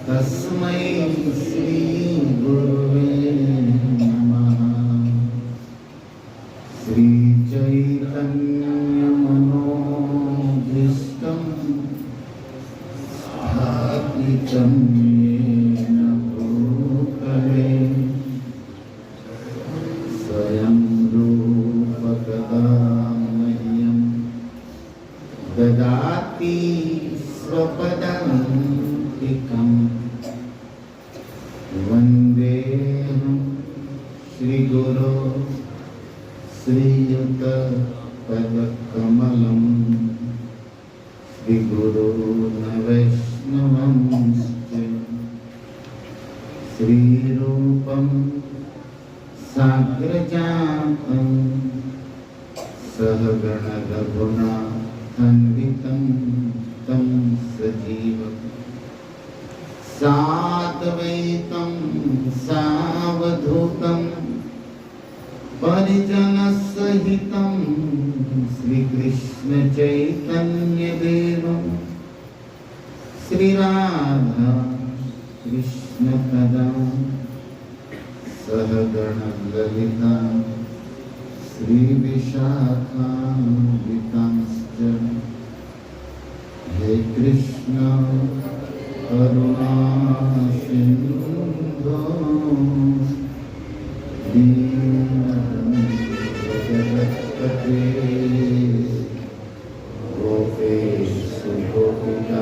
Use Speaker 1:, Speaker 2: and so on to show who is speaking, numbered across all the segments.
Speaker 1: तस्मै श्री गुरुवे नमः। श्री चैतन्य मनोभीष्टं स्थापितं येन भूतले स्वयं रूप कदा मह्यं ददाति स्वपदान्तिकम्। वन्देऽहं श्रीगुरो श्रीयुतपदकमलं श्रीगुरून् वैष्णवंश्च श्रीरूपं साग्रजातं सहगणरघुनाथान्वितं तं सजीवम् साद्वैतं सावधूतं परिजनसहितं श्रीकृष्ण चैतन्यदेवं श्रीराधा कृष्णपदा सहगणललिता श्रीविशाखान्वितांश्च। हे कृष्ण करुणा सिन्धो दीनबन्धो जगत्पते गोपेश गोपिकान्त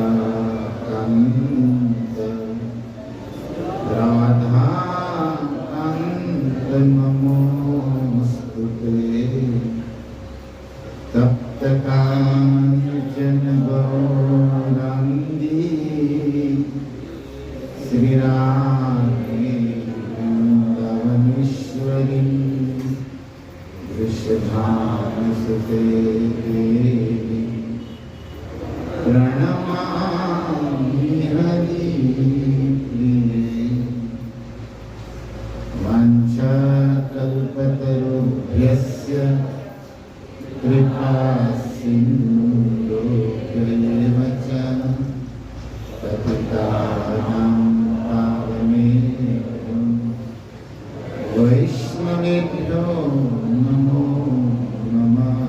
Speaker 1: राधाकान्त नमोस्तुते। तप्तकाञ्चन गौराङ्गी श्रीराधे वृन्दावनेश्वरी वृषभानुसुते देवी प्रणमामि हरिप्रिये। वाञ्छाकल्पतरुभ्यश्च कृपा सिन्धुभ्यैव च पतितानां पावनेभ्यो वैष्णवेभ्यो नमो नमः।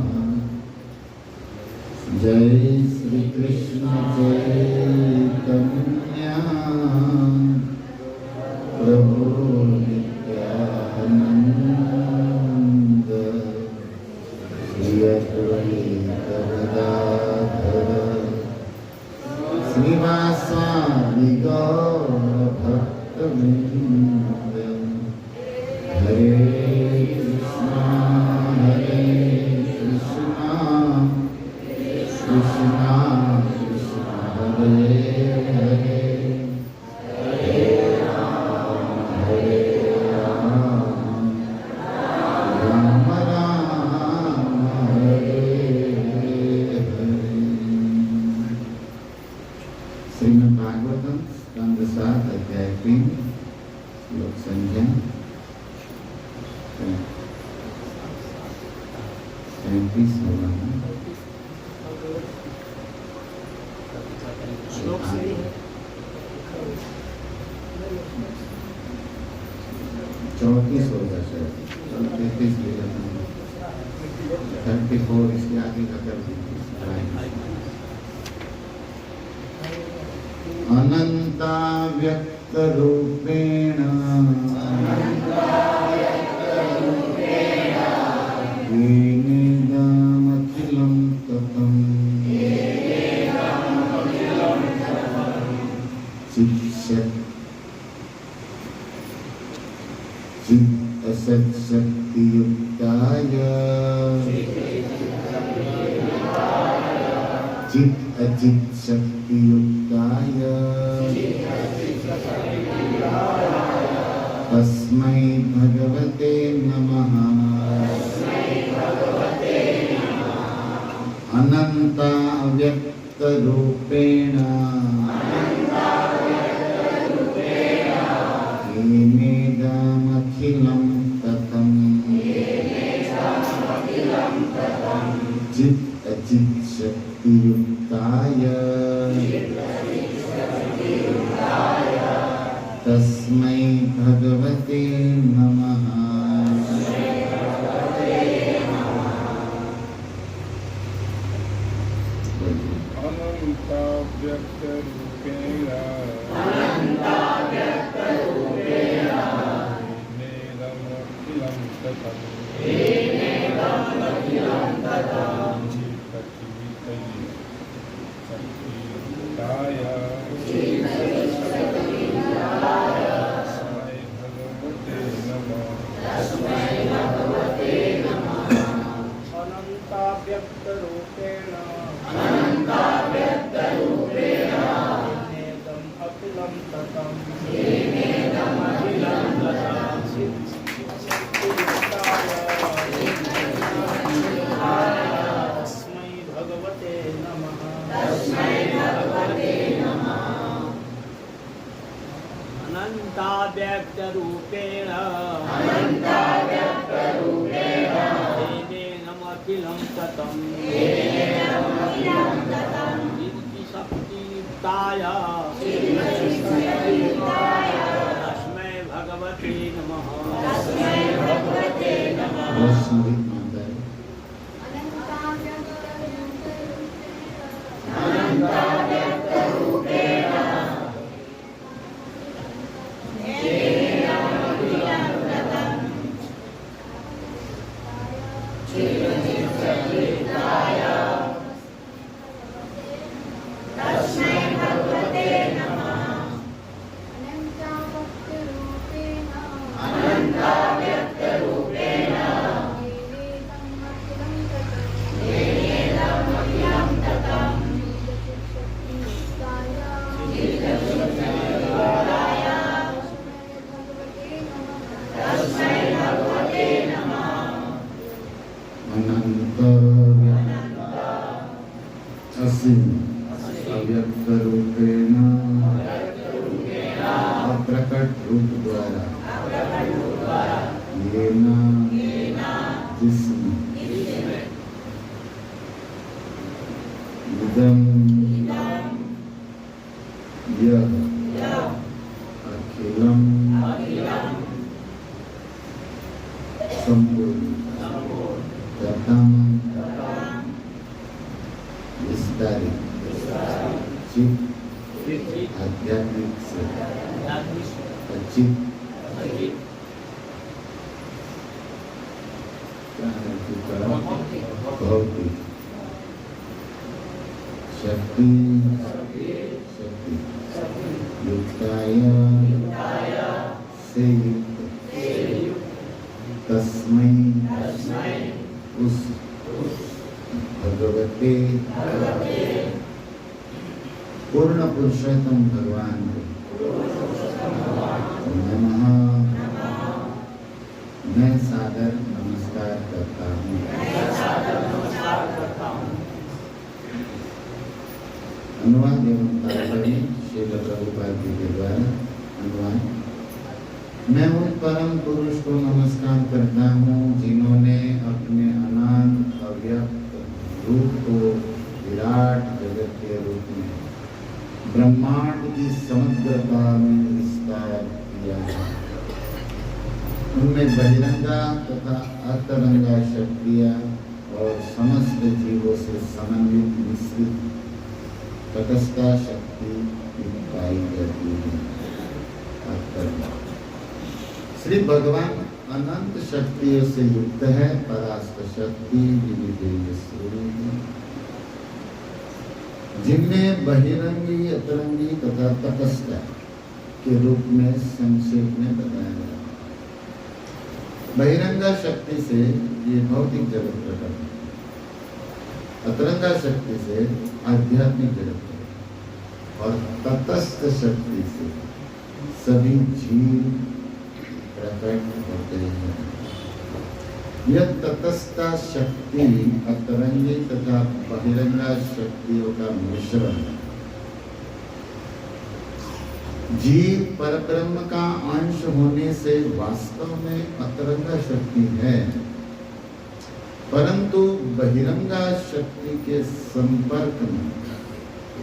Speaker 1: जय श्री कृष्ण चैतन्य प्रभु नित्यानंद श्री अद्वैत गदाधर श्रीवासादि गौर भक्तवृंद। हरे कृष्णा कृष्णा कृष्णा हरे हरे हरे राम राम हरे हरे। श्रीमद् भागवतम स्कंद 7 अध्याय 3 श्लोक संख्या 35 होगा। श्लोक से 34 होगा शायद, 33 ले जाता हूँ, 34 इसके आगे का कर दीजिए। अनंता व्यक्त रूपेण येनेदमखिलं ततं चित् असत्शक्तियुक्ताय चित् अचित् शक्तियुक्ताय तस्मै भगवते नमः। अनंता व्यक्त रूपेण येनेदमखिलं ततं चित् अचित् शक्तियुक्ताय तस्मै भगवते नमः।
Speaker 2: अनन्ताव्यक्तरूपेण तेनेदमखिलं ततं सिद्धिशक्तियुक्ताय तस्मै भगवते नमः।
Speaker 1: अव्यक्त रूपेण अप्रकट रूप द्वारा येना जिसमें इदं यह अखिलम संपूर्ण तथम विस्तारित आध्यात्मिक से अचित भौतिक शक्ति युक्ताय से युक्त तस्मै उस भगवते पूर्ण पुरुषोत्तम भगवान नमः मैं सादर नमस्कार करता हूँ। अनुवाद एवं तात्पर्य श्रील प्रभुपाद जी के द्वारा अनुवाद। मैं उन परम पुरुष को नमस्कार करता हूँ जिन्होंने अपने अनंत अव्यक्त रूप को विराट जगत के रूप में ब्रह्मांड की समग्रता में विस्तार किया है। उनमें बहिरंगा तथा अंतरंगा शक्तियाँ और समस्त जीवों से समन्वित मिश्रित तटस्थ शक्ति पाई जाती है। श्री भगवान अनंत शक्तियों से युक्त है। परास्त शक्ति विविधेय स्वरूप जिनमें बहिरंगी अतरंगी तथा तटस्थ के रूप में संक्षेप में बताया गया। बहिरंगा शक्ति से ये भौतिक जगत प्रकट है, अतरंगा शक्ति से आध्यात्मिक जगत और तटस्थ शक्ति से सभी जीव प्रकट होते हैं। यह तटस्थ शक्ति अतरंगी तथा बहिरंगा शक्तियों का मिश्रण है। जीव परब्रह्म का अंश होने से वास्तव में अतरंगा शक्ति है, परंतु बहिरंगा शक्ति के संपर्क में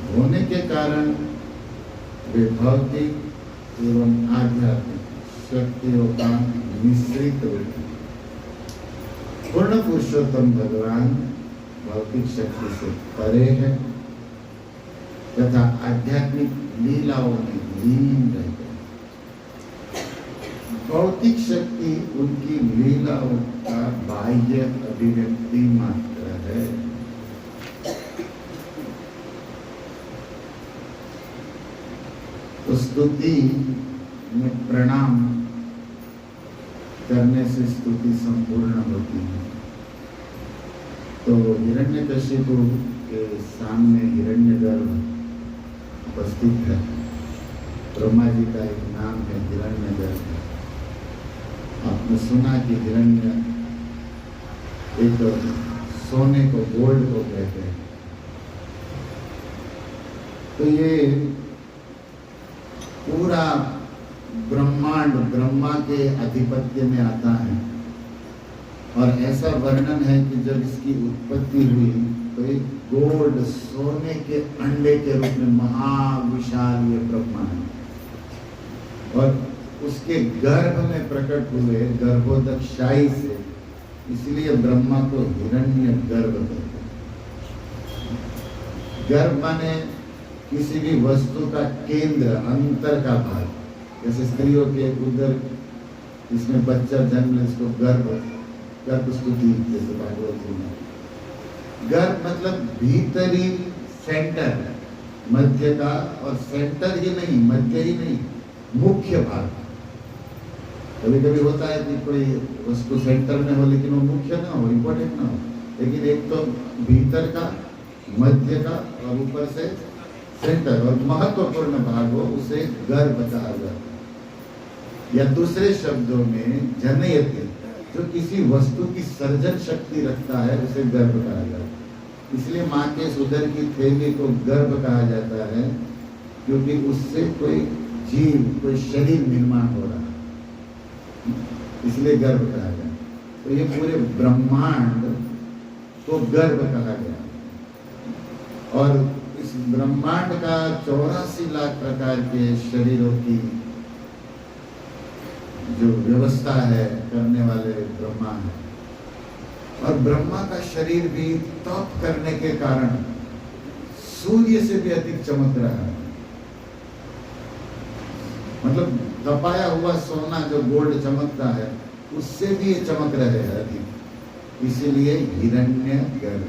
Speaker 1: होने के कारण वे भौतिक एवं आध्यात्मिक शक्तियों का मिश्रित रूप। पूर्ण पुरुषोत्तम भगवान भौतिक शक्ति से परे है तथा आध्यात्मिक लीलाओं में लीन रहते हैं। भौतिक शक्ति उनकी लीलाओं का बाह्य अभिव्यक्ति मात्र है। तो स्तुति में प्रणाम करने से स्तुति संपूर्ण होती है। तो हिरण्यकशिपु के सामने हिरण्यगर्भ उपस्थित है। ब्रह्मा जी का एक नाम है हिरण्यगर्भ। आपने सुना कि हिरण्य एक सोने को, गोल्ड को कहते हैं। तो ये पूरा ब्रह्मांड ब्रह्मा के आधिपत्य में आता है और ऐसा वर्णन है कि जब इसकी उत्पत्ति हुई तो एक गोल्ड सोने के अंडे के रूप में महाविशाल ये ब्रह्मा है और उसके गर्भ में प्रकट हुए गर्भोदकशाही से, इसलिए ब्रह्मा को हिरण्य गर्भ कहते हैं। गर्भ माने किसी भी वस्तु का केंद्र, अंतर का भाग। जैसे स्त्रियों के उदर इसमें बच्चा जन्म, इसको गर्भ स्तुति जैसे भागवत में। गर्भ मतलब भीतरी सेंटर, मध्य का, और सेंटर ही नहीं, मध्य ही नहीं, मुख्य भाग। कभी कभी होता है कि कोई वस्तु सेंटर में हो लेकिन वो मुख्य ना हो, इम्पोर्टेंट ना हो, लेकिन एक तो भीतर का, मध्य का और ऊपर से सेंटर और महत्वपूर्ण भाग हो, उसे गर्भ कहा जाता है। या दूसरे शब्दों में जनयति, जो किसी वस्तु की सर्जन शक्ति रखता है, उसे गर्भ कहा जाता है। इसलिए माँ के उदर की थैली को गर्भ कहा जाता है क्योंकि उससे कोई जीव, कोई शरीर निर्माण हो रहा है, इसलिए गर्भ कहा गया। तो ये पूरे ब्रह्मांड को गर्भ कहा गया और इस ब्रह्मांड का 84 लाख प्रकार के शरीरों की जो व्यवस्था है करने वाले ब्रह्मा है। और ब्रह्मा का शरीर भी तप करने के कारण सूर्य से भी अधिक चमक रहा है। मतलब तपाया हुआ सोना जो गोल्ड चमकता है, उससे भी ये चमक रहे हैं अधिक, इसीलिए हिरण्य गर्भ।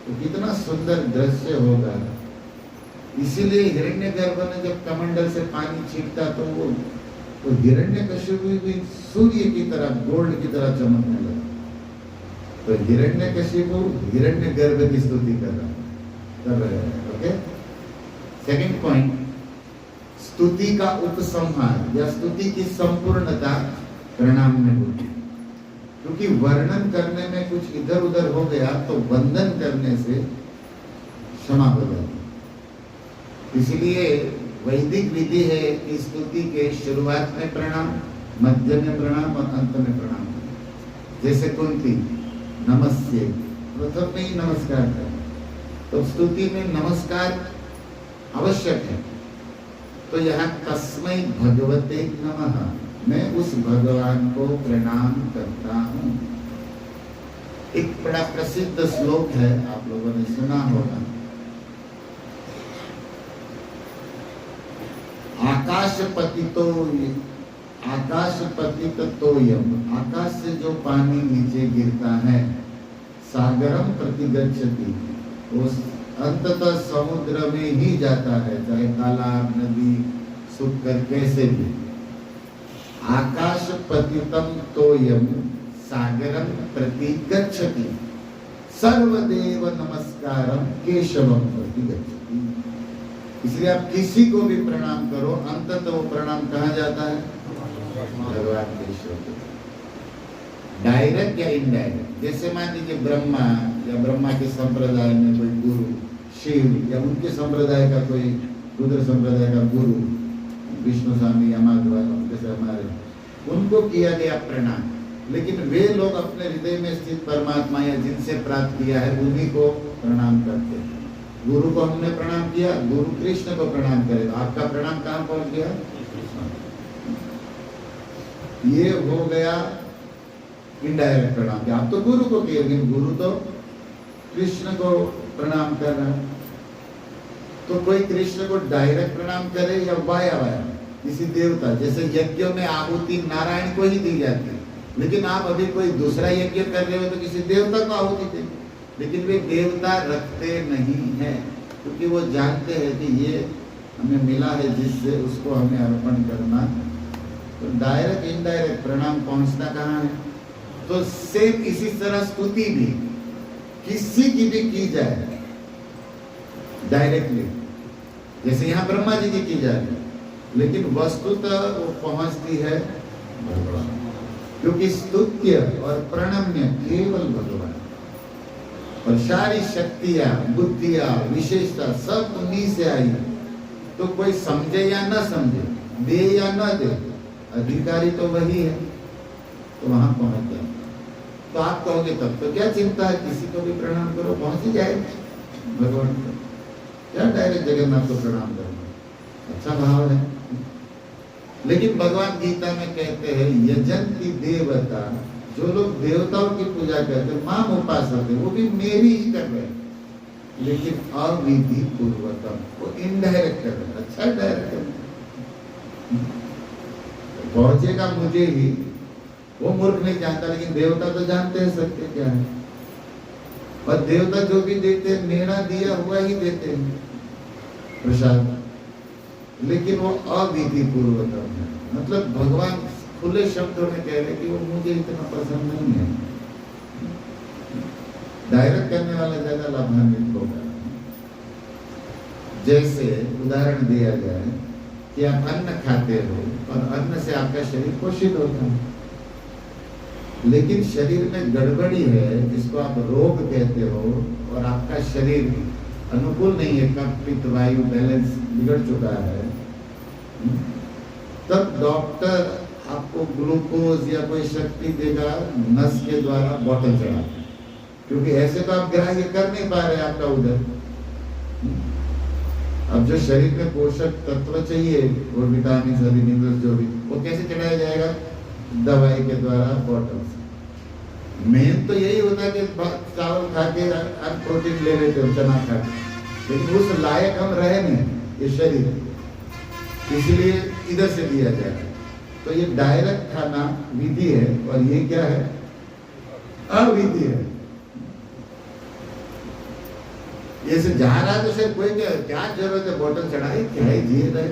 Speaker 1: तो कितना सुंदर दृश्य होगा। इसीलिए हिरण्य गर्भ ने जब कमंडल से पानी छींटा तो वो हिरण्यकशिपु भी सूर्य की तरह, गोल्ड की तरह चमकने लगा। तो हिरण्यकशिपु हिरण्य गर्भ की स्तुति कर रहे हैं। ओके, सेकंड पॉइंट, स्तुति का उपसंहार या स्तुति की संपूर्णता प्रणाम में होती। क्योंकि वर्णन करने में कुछ इधर उधर हो गया तो वंदन करने से क्षमा हो जाती। इसलिए वैदिक विधि है कि स्तुति के शुरुआत में प्रणाम, मध्य में प्रणाम और अंत में प्रणाम। जैसे कुंती नमस्ते, प्रथम में ही नमस्कार करें, तो स्तुति में नमस्कार आवश्यक है। तो यहाँ तस्मै भगवते नमः, मैं उस भगवान को प्रणाम करता हूँ। एक बड़ा प्रसिद्ध श्लोक है, आप लोगों ने सुना होगा, आकाश पतितोयम, आकाश से जो पानी नीचे गिरता है, सागरम प्रतिगच्छति, वो अंततः समुद्र में ही जाता है, चाहे तालाब, नदी, सूखकर कैसे भी। आकाश पतितम तोयम सागरम प्रतिगच्छति, सर्वदेव नमस्कारम केशवम प्रतिगच्छति। इसलिए आप किसी को भी प्रणाम करो, अंततः वो प्रणाम कहाँ जाता है? भगवान केशव को। डायरेक्ट या इनडायरेक्ट। जैसे मान लीजिए ब्रह्मा या ब्रह्मा के संप्रदाय में कोई गुरु, शिव या उनके संप्रदाय का कोई, रुद्र संप्रदाय का गुरु, विष्णु स्वामी या माधव, जैसे हमारे, उनको किया गया प्रणाम। लेकिन वे लोग अपने हृदय में स्थित परमात्मा या जिनसे प्राप्त किया है उन्हीं को प्रणाम करते हैं। गुरु को हमने प्रणाम किया, गुरु कृष्ण को प्रणाम करे, तो आपका प्रणाम कहाँ पहुंच गया? ये हो गया इनडायरेक्ट प्रणाम। आप तो गुरु को किए, लेकिन गुरु तो कृष्ण को प्रणाम कर रहा है। तो कोई कृष्ण को डायरेक्ट प्रणाम करे या वाया वाया किसी देवता, जैसे यज्ञों में आहुति नारायण को ही दी जाती है, लेकिन आप अभी कोई दूसरा यज्ञ कर रहे हो तो किसी देवता को आहुति दे, लेकिन वे देवता रखते नहीं है, क्योंकि वो जानते हैं कि ये हमें मिला है जिससे उसको हमें अर्पण करना। तो डायरेक्ट इनडायरेक्ट प्रणाम पहुंचना कहाँ है? तो सेम इसी तरह स्तुति भी किसी की भी की जाए डायरेक्टली, जैसे यहाँ ब्रह्मा जी की जा रही है, लेकिन वस्तुतः वो पहुंचती है भगवान, क्योंकि स्तुत्य और प्रणम्य केवल भगवान, और सारी शक्तियां बुद्धियां विशेषता सब उन्हीं से आई। तो कोई समझे या न समझे, दे या न दे, अधिकारी तो वही है, तो वहां पहुंच जाए। तो आप कहोगे तब तो क्या चिंता है, किसी को भी प्रणाम करो, पहुंच ही जाएगा भगवान को, क्या डायरेक्ट जगन्नाथ को प्रणाम करना, अच्छा भाव है। लेकिन भगवान गीता में कहते हैं यजंती देवता, जो लोग देवताओं की पूजा करते हैं, माम उपासक है, वो भी मेरी ही कर रहे हैं, लेकिन अविधि पूर्वकम, वो इनडायरेक्ट कर रहे हैं। अच्छा डायरेक्ट कर रहे हैं, पहुंचेगा मुझे ही, वो मूर्ख नहीं जानता, लेकिन देवता तो जानते हैं सत्य क्या है। और देवता जो भी देते हैं मेरा दिया हुआ ही देते हैं प्रसाद, लेकिन वो अविधि पूर्वकम है। मतलब भगवान खुले शब्दों में कह रहे कि वो मुझे इतना पसंद नहीं है। डायरेक्ट करने वाला ज्यादा लाभान्वित होगा। जैसे उदाहरण दिया जाए कि आप अन्न खाते हो और अन्न से आपका शरीर पोषित होता है, लेकिन शरीर में गड़बड़ी है जिसको आप रोग कहते हो, और आपका शरीर अनुकूल नहीं है, कफ पित्त वायु बैलेंस बिगड़ चुका है, तब डॉक्टर आपको ग्लूकोज या कोई शक्ति देगा, नस के द्वारा बोतल चढ़ा, क्योंकि ऐसे तो आप ग्राह्य कर नहीं पा रहे आपका उधर। अब जो शरीर में पोषक तत्व चाहिए और विटामिन सभी मिनरल्स जो भी, वो कैसे चढ़ाया जाएगा? दवाई के द्वारा बोतल से। मेन तो यही होता है कि चावल खा के प्रोटीन ले लेते हो, चना खा के, लेकिन उस लायक हम रहे नहीं ये शरीर, इसलिए इधर से दिया जाए। तो ये डायरेक्ट खाना विधि है, और ये क्या है? अविधि है। ये से जा रहा तो शायद कोई क्या जरूरत है बोतल चढ़ाई, क्या है जी रहे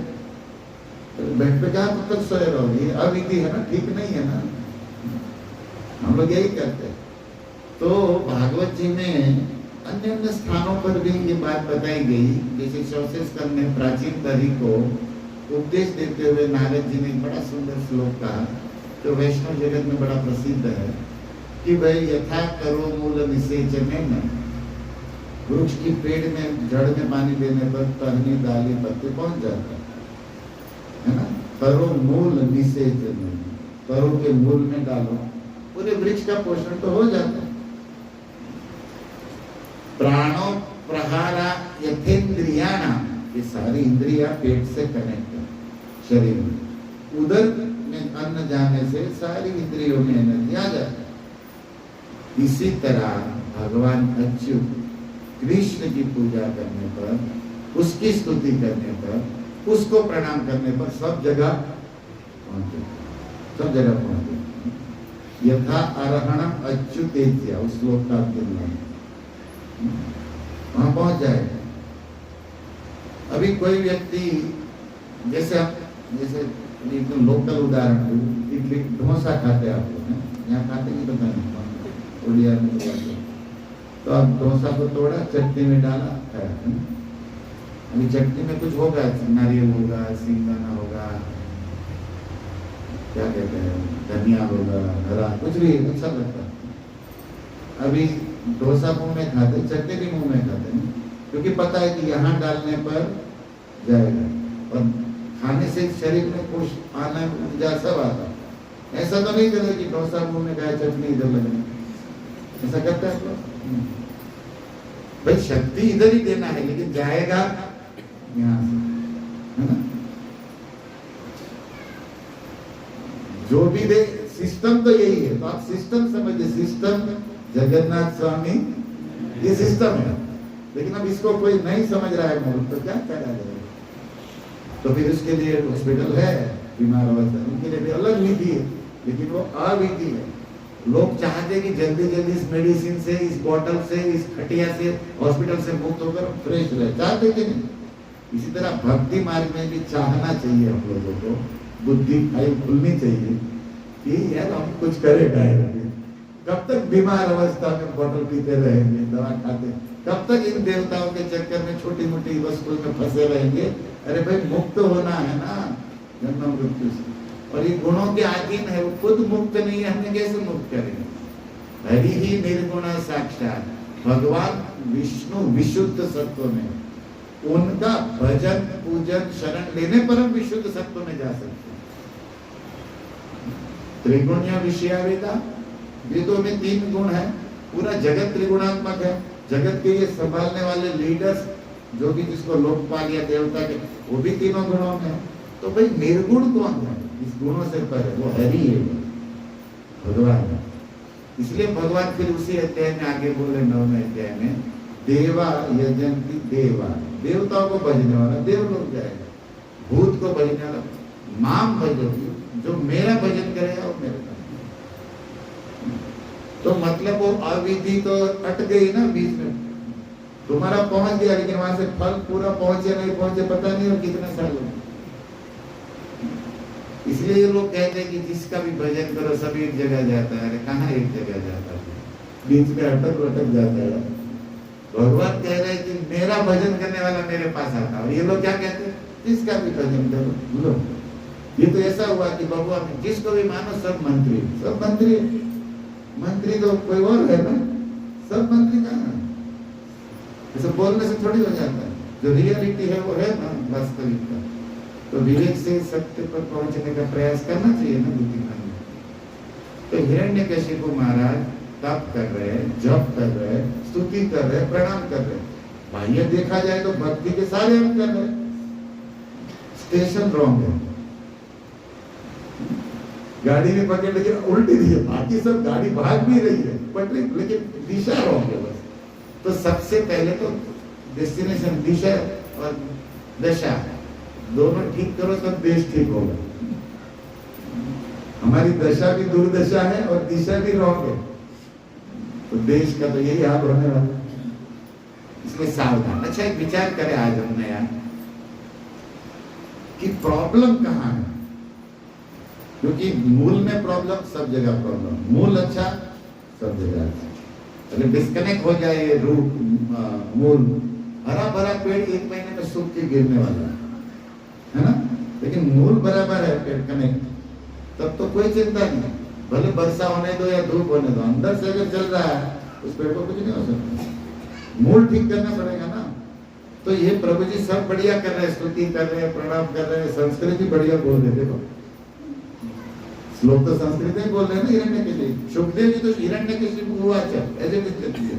Speaker 1: तो बेड पे क्या तब तक सोए रहोगे, अविधि है ना, ठीक नहीं है ना। हम लोग यही करते हैं। तो भागवत जी में अन्य अन्य स्थानों पर भी ये बात बताई गई, जैसे चौथे स्कंद में प्राचीन दरी को उपदेश देते हुए नारद जी ने एक बड़ा सुंदर श्लोक कहा, जो वैष्णव जगत में बड़ा प्रसिद्ध है, कि भाई यथा करो मूल निषेचन, वृक्ष की पेड़ में जड़ में पानी देने पर टहनी डाली पत्ते पहुंच जाता है ना। करो मूल निषेचन, करो के मूल में डालो, पूरे वृक्ष का पोषण तो हो जाता है। प्राणो प्रहारा यथेन्द्रियाणा, ये सारी इंद्रियां पेट से कनेक्ट है शरीर में, उधर में अन्न जाने से सारी इंद्रियों में एनर्जी आ जाती है। इसी तरह भगवान अच्युत कृष्ण की पूजा करने पर, उसकी स्तुति करने पर, उसको प्रणाम करने पर सब जगह पहुंचे, सब जगह पहुंचे। यथा अरहणम अच्युतेज्य, उस श्लोक का वहां पहुंच जाएगा। अभी कोई व्यक्ति, जैसे एकदम लोकल उदाहरण, इडली डोसा खाते आप लोग, यहाँ खाते नहीं पता नहीं, उड़िया में तो अब डोसा को तोड़ा, चटनी में डाला, खाया। अभी चटनी में कुछ होगा, नारियल होगा, सिंगदाना होगा, क्या कहते हैं, धनिया होगा, हरा, कुछ भी अच्छा लगता है। अभी डोसा मुंह में खाते, चटनी भी मुंह में खाते हैं, क्योंकि पता है कि यहाँ डालने पर जाएगा, और खाने से शरीर में कुछ आना ऊर्जा सब आता है। ऐसा तो नहीं करे कि डोसा मुंह में खाए, चटनी इधर लगे, ऐसा करता है तो भाई शक्ति इधर ही देना है, लेकिन जाएगा यहाँ से, है ना? जो भी दे, सिस्टम तो यही है। तो आप सिस्टम समझिए, सिस्टम जगन्नाथ स्वामी ये सिस्टम है। लेकिन अब इसको कोई नहीं समझ रहा है मूल, तो क्या करा जाए? तो फिर उसके लिए हॉस्पिटल है, बीमार अवस्था उनके लिए भी अलग विधि है, लेकिन वो अविधि है। लोग चाहते कि जल्दी जल्दी इस मेडिसिन से, इस बोतल से, इस खटिया से, हॉस्पिटल से मुक्त होकर फ्रेश रहे, चाहते कि नहीं? इसी तरह भक्ति मार्ग में भी चाहना चाहिए हम लोगों को, बुद्धि खुलनी चाहिए कि यार हम कुछ करें डायरेक्ट। कब तक बीमार अवस्था में बोतल पीते रहेंगे, दवा खाते, कब तक इन देवताओं के चक्कर में छोटी मोटी वस्तुओं में फंसे रहेंगे? अरे भाई मुक्त होना है ना जन्म मृत्यु से, और ये गुणों के अधीन है, वो खुद मुक्त नहीं है, हमें कैसे मुक्त करेंगे? हरि ही निर्गुण साक्षात, भगवान विष्णु विशुद्ध सत्व में, उनका भजन पूजन शरण लेने पर हम विशुद्ध सत्व में जा सकते हैं। त्रिगुण्य विषया वेदा, वेदों में 3 गुण है, पूरा जगत त्रिगुणात्मक है। जगत के ये संभालने वाले लीडर्स जो भी, जिसको लोकपाल या देवता के, वो भी तीनों गुणों में है। तो भाई निर्गुण कौन है? इस गुणों से परे वो हरि है, भगवान है। इसलिए भगवान फिर उसी अध्याय में आगे बोले, 9वें अध्याय में, देवा यजंती देवा, देवताओं को भजने वाला देवलोक जाएगा, भूत को भजने वाला माम भजोगी, जो मेरा भजन करेगा वो मेरे। तो मतलब वो अविधि तो अट गई ना बीच में, तुम्हारा पहुंच गया, लेकिन वहां से फल पूरा पहुंचे नहीं पहुंचे पता नहीं, और कितने साल हो। इसलिए ये लोग कहते हैं कि जिसका भी भजन करो सभी एक जगह जाता है। अरे कहाँ एक जगह जाता है, बीच में अटक जाता है। भगवान कह रहे हैं कि मेरा भजन करने वाला मेरे पास आता है, और ये लोग क्या कहते हैं? जिसका भी भजन करो। लो, ये तो ऐसा हुआ कि भगवान जिसको भी मानो सब मंत्री, सब मंत्री, मंत्री तो कोई और है ना, सब मंत्री कहाँ है? ऐसे बोलने से थोड़ी हो जाता है, जो रियलिटी है वो है ना वास्तविकता। तो विवेक से सत्य पर पहुंचने का प्रयास करना चाहिए ना बुद्धिमान। तो हिरण्यकशिपु महाराज तप कर रहे हैं, जप कर रहे हैं, स्तुति कर रहे हैं, प्रणाम कर रहे हैं। बाह्य देखा जाए तो भक्ति के सारे हम कर रहे हैं। स्टेशन रॉन्ग है, गाड़ी भी पकड़ लेकिन उल्टी दी है, बाकी सब गाड़ी भाग भी रही है पटरी, लेकिन दिशा रॉन्ग है बस। तो सबसे पहले तो डेस्टिनेशन, दिशा और दशा दोनों ठीक करो तब देश ठीक होगा। हमारी दशा भी दुर्दशा है और दिशा भी रॉन्ग है, तो देश का तो यही हाल होने वाला। इसलिए सावधान। अच्छा एक विचार करें आज हमने यार कि प्रॉब्लम कहाँ है, क्योंकि मूल में प्रॉब्लम, सब जगह प्रॉब्लम। मूल अच्छा, सब जगह अच्छा। अगर डिस्कनेक्ट हो जाए ये रूट मूल, हरा भरा पेड़ 1 महीने में सूख के गिरने वाला है ना, लेकिन मूल बराबर है, पेड़ कनेक्ट, तब तो कोई चिंता नहीं। भले वर्षा होने दो या धूप होने दो, अंदर से अगर चल रहा है उस पेड़ को कुछ नहीं हो सकता। मूल ठीक करना पड़ेगा ना। तो ये प्रभु जी सब बढ़िया कर रहे हैं, स्तुति कर रहे हैं, प्रणाम कर रहे हैं, संस्कृत भी बढ़िया बोल रहे। देखो लोग तो संस्कृत में बोल रहे हैं ना हिरण्यकशिपु। सुखदेव जी तो हिरण्यकशिपु हुआ ऐसे लिखती है।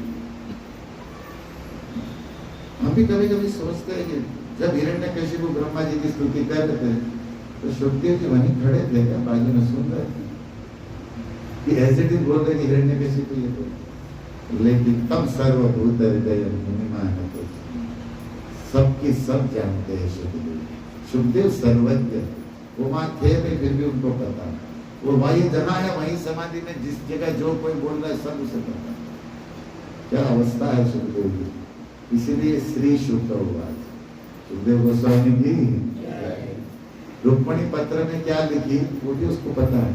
Speaker 1: हम भी कभी कभी सोचते हैं कि जब हिरण्यकशिपु ब्रह्मा जी की स्तुति कर रहे थे तो सुखदेव जी वहीं खड़े थे क्या, बाजू में सुन रहे थे कि ऐसे भी बोल रहे कि हिरण्यकशिपु ये तो, लेकिन तब सर्वभूत हृदय मुनिमा है, तो सबकी सब जानते हैं सुखदेव। सुखदेव सर्वज्ञ, वो वहां थे नहीं फिर भी उनको पता। वो वही जहाँ है वहीं समाधि में, जिस जगह जो कोई बोल रहा है सब उसे पता। क्या अवस्था है सुखदेव की। इसीलिए श्री शुद्ध हुआ सुखदेव गोस्वामी जी। रुक्मणी पत्र में क्या लिखी वो भी उसको पता है।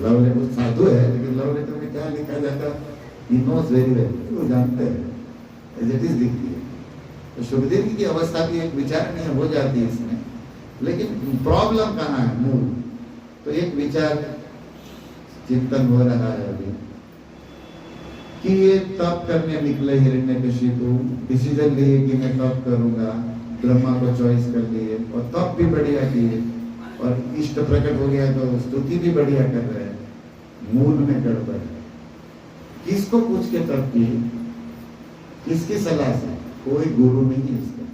Speaker 1: लव लेटर, साधु है लेकिन लव लेटर में क्या लिखा जाता है he knows very well, वो जानते हैं, as it is लिखती है। तो सुखदेव की अवस्था भी एक विचारणीय हो जाती है इसमें। लेकिन प्रॉब्लम कहाँ है, मूल। तो एक विचार चिंतन हो रहा है अभी कि ये तप करने निकले हिरण्यकशिपु, डिसीजन लिए कि मैं तप करूंगा, ब्रह्मा को चॉइस कर लिए और तप भी बढ़िया किए और इष्ट प्रकट हो गया तो स्तुति भी बढ़िया कर रहे हैं। मूल में गड़बड़ है। किसको पूछ के तप की? किसकी सलाह से? कोई गुरु नहीं है इसका।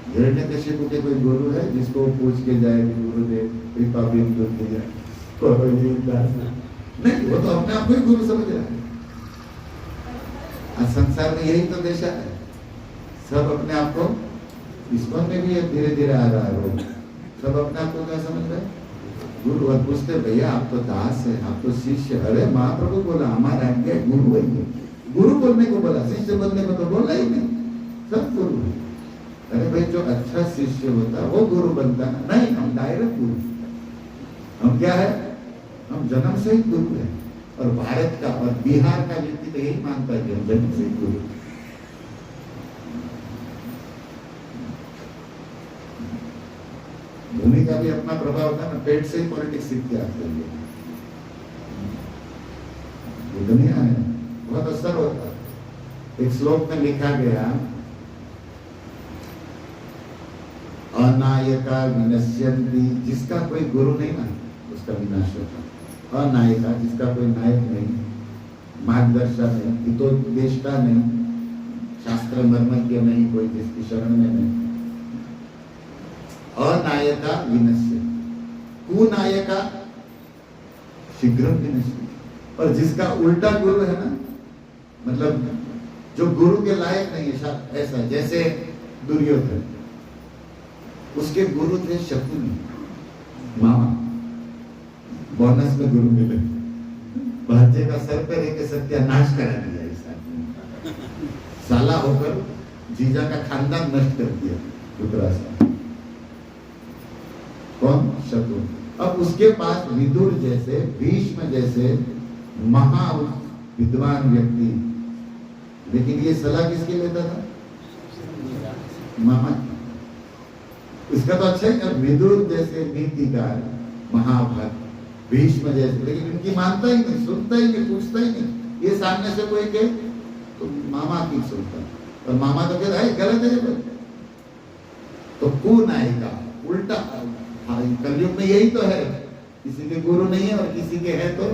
Speaker 1: हिरण्यकशिपु के कोई गुरु है जिसको पूछ के जाए कि गुरुदेव कृपा बिंदु दिया नहीं, वो तो अपने आप को ही गुरु समझ रहा है। आज संसार में यही तो देशा है, सब अपने आप को, इसको में भी धीरे धीरे आ रहा है लोग, सब अपने आप को क्या समझ रहे हैं? गुरु। और पूछते भैया आप तो दास है, आप तो शिष्य। अरे महाप्रभु बोला हमारा आज्ञा गुरु वही है। गुरु बोलने को बोला, शिष्य बोलने को तो बोला ही नहीं, सब गुरु है। अरे भाई जो अच्छा शिष्य होता वो गुरु बनता ना, नहीं हम डायरेक्ट गुरु। हम क्या है? हम जन्म से ही गुरु है। और भारत का और बिहार का व्यक्ति तो यही मानता है कि हम जन्म से ही गुरु। भूमि का भी अपना प्रभाव होता है ना, पेट से ही पॉलिटिक्स सीख के आते हैं। ये दुनिया है, बहुत असर होता है। एक श्लोक में लिखा गया अनायका विनश्यन्ति, जिसका कोई गुरु नहीं ना उसका विनाश होता। अनायका, जिसका कोई नायक नहीं, मार्गदर्शक नहीं, हितोपदेष्टा नहीं, शास्त्र मर्मज्ञ नहीं, कोई जिसकी शरण में नहीं। अनायका विनश्य, कुनायका शीघ्र विनश्य। और जिसका उल्टा गुरु है ना, मतलब जो गुरु के लायक नहीं है, ऐसा जैसे दुर्योधन, उसके गुरु थे शकुनी मामा, बोनस में गुरु मिले, भाज्य का सर पे लेके सत्यानाश करा दिया इस आदमी, साला होकर जीजा का खानदान नष्ट कर दिया दूसरा सा। कौन? शकुनी। अब उसके पास विदुर जैसे, भीष्म जैसे महा विद्वान व्यक्ति, लेकिन ये सलाह किसके लेता था? मामा। इसका तो अच्छा है, विदुर जैसे नीतिकार, महाभक्त, भीष्म जैसे, लेकिन इनकी मानता ही नहीं, सुनता ही नहीं, पूछता ही नहीं। ये सामने से कोई कहे तो मामा की सुनता, और मामा तो कहता है गलत है ये। तो कुनायिका, उल्टा। कलयुग में यही तो है, किसी के गुरु नहीं है और किसी के है तो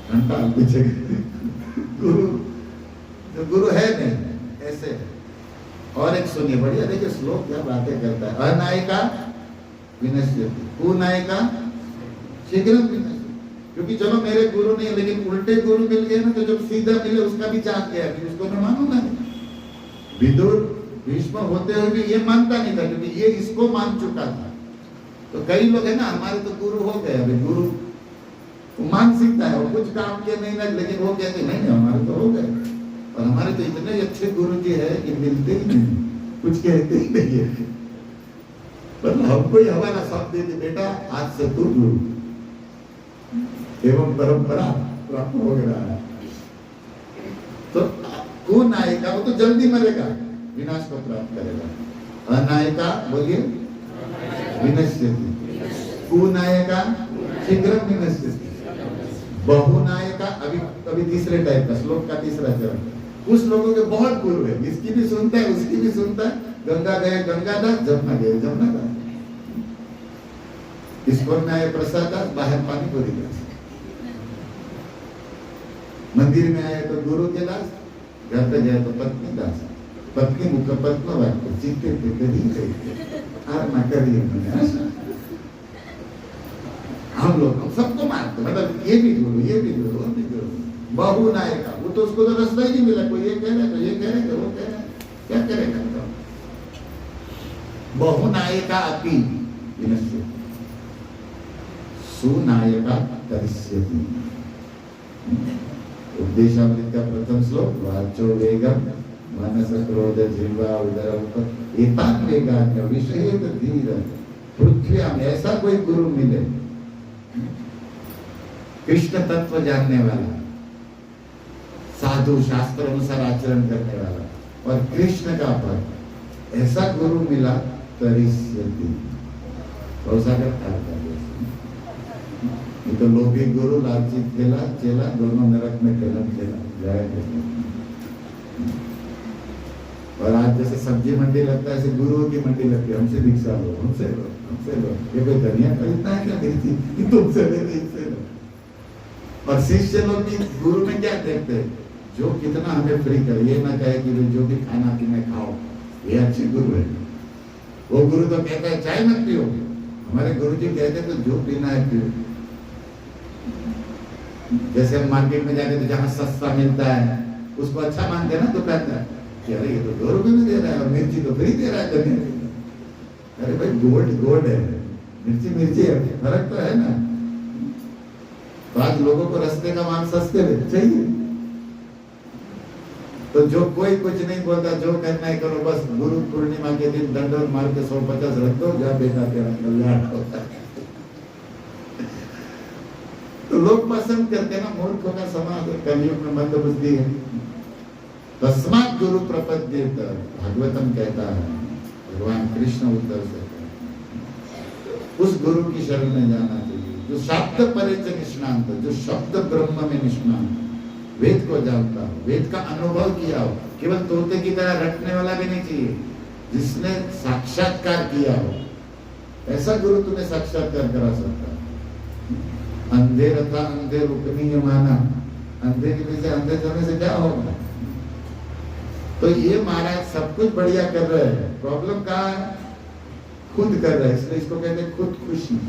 Speaker 1: घंटा पीछे गुरु, जो गुरु है नहीं, ऐसे है। और एक सुनिए, बढ़िया देखिए श्लोक क्या बातें करता है। अनायिका विनश्यति, कुनायिका शीघ्र विनश्यति। क्योंकि चलो मेरे गुरु नहीं, लेकिन उल्टे गुरु मिल गए ना, तो जब सीधा मिले उसका भी चाक गया, उसको मैं मानूंगा नहीं। विदुर भीष्म होते हुए भी ये मानता नहीं था, क्योंकि ये इसको मान चुका था। तो कई लोग है ना, हमारे तो गुरु हो गए, अभी गुरु मान सकता है, वो कुछ काम के नहीं ना, लेकिन वो कहते नहीं हमारे तो हो गए। और हमारे तो इतने अच्छे गुरु जी है कि मिलते ही नहीं, कुछ कहते ही नहीं है। पर हमको ही हमारा साथ देते, बेटा आज से तू गुरु एवं परंपरा प्राप्त हो गया है। तो कौन आएगा? वो तो जल्दी मरेगा, विनाश को प्राप्त करेगा। अनायका बोलिए विनश्यति, कुनायका शीघ्र विनश्यति, बहुनायका। अभी तीसरे टाइप का श्लोक का तीसरा चरण। कुछ लोगों के बहुत गुरु है, इसकी भी सुनता है, उसकी भी सुनता है। गंगा गए गंगादास, जमुना गए जमुनादास, इस्कॉन में आए प्रसाद दास, बाहर पानी पूरी दास, मंदिर में आए तो गुरु के दास, घर पे जाए तो पत्नी दास, पत्नी मुख पत्न वाक्य जीते थे कभी ना करिए। हम लोग हम सबको मानते, मतलब ये भी गुरु, ये भी गुरु, वो भी गुरु। बहुनायका, वो तो उसको तो रास्ता ही नहीं मिला, कोई ये कह रहा है तो ये कह रहे तो वो कह रहा है, क्या करेगा? बहुनायका अपि विनश्यति, सुनायका तरिष्यति। उपदेशामृत का प्रथम श्लोक, वाचो वेगम मनस क्रोध जिह्वा उदरम एतान वेगान्य विषयेत धीर पृथ्व्याम। ऐसा कोई गुरु मिले, कृष्ण तत्व जानने वाला, साधु शास्त्र अनुसार आचरण करने वाला और कृष्ण का भक्त, ऐसा गुरु मिला तरिष्यति, ये तो लोभी गुरु लालची चेला दोनों नरक में चला। और आज जैसे सब्जी मंडी लगता है, ऐसे गुरुओं की मंडी लगती है, हमसे भिक्षा लो, हमसे लो, हमसे लो। ये कोई धनिया खरीदना है क्या मेरी चीज, तुमसे ले, इससे लो। और शिष्य लोग भी गुरु में क्या देखते हैं? जो कितना हमें फ्री करे, ये ना कहे कि जो भी खाना पीना खाओ, ये अच्छे गुरु है। वो गुरु तो कहता है चाय मत पियो, हमारे गुरु जी कहते तो जो पीना है पियो। जैसे हम मार्केट में जाके तो जहाँ सस्ता मिलता है उसको अच्छा मानते हैं ना दुकानदार, कि अरे ये तो 2 रुपए में दे रहा है और मिर्ची तो फ्री दे रहा है करने। अरे भाई गोल्ड गोल्ड है, मिर्ची मिर्ची है, फर्क तो है ना। तो आज लोगों को रास्ते का माल सस्ते में चाहिए, तो जो कोई कुछ नहीं बोलता, जो करना है करो, बस गुरु पूर्णिमा के दिन दंडोत मार के 150 रख दो, जा बेटा तेरा कल्याण होता है। तो लोग पसंद करते ना, मूर्खों का समाज कलयुग में मंदबुद्धि है। तस्मात् गुरु प्रपद्येत, भागवतम कहता है, भगवान कृष्ण उत्तर से उस गुरु की शरण में जाना चाहिए जो शब्द परिचय निष्णांत, जो शब्द ब्रह्म में निष्णांत, वेद को जानता हो, वेद का अनुभव किया हो, केवल तोते की तरह रटने वाला भी नहीं चाहिए, जिसने साक्षात्कार किया हो, ऐसा गुरु तुम्हें साक्षात्कार करा सकता है। अंधे रथा अंधे रुकनीय माना, अंधे के पीछे अंधे चलने से क्या होगा। तो ये महाराज सब कुछ बढ़िया कर रहे हैं, प्रॉब्लम कहाँ है, खुद कर रहे हैं, इसलिए इसको कहते हैं खुद खुशी।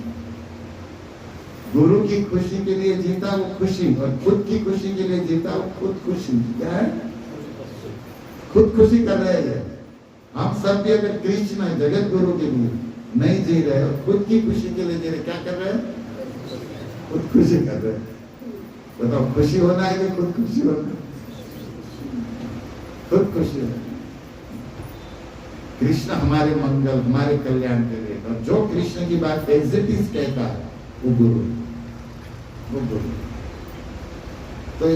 Speaker 1: गुरु की खुशी के लिए जीता वो खुशी, और खुद की खुशी के लिए जीता वो खुद खुशी। क्या है, खुद खुशी कर रहे हैं। हम सब भी अगर कृष्ण जगत गुरु के लिए नहीं जी रहे और खुद की खुशी के लिए जी रहे, क्या कर रहे हैं, खुद खुशी कर रहे हैं। बताओ खुशी होना है कि खुद खुशी होना, खुद खुशी होना। कृष्ण हमारे मंगल, हमारे कल्याण के लिए, और जो कृष्ण की बात एज इट इज कहता है वो गुरु, वो गुरु। तो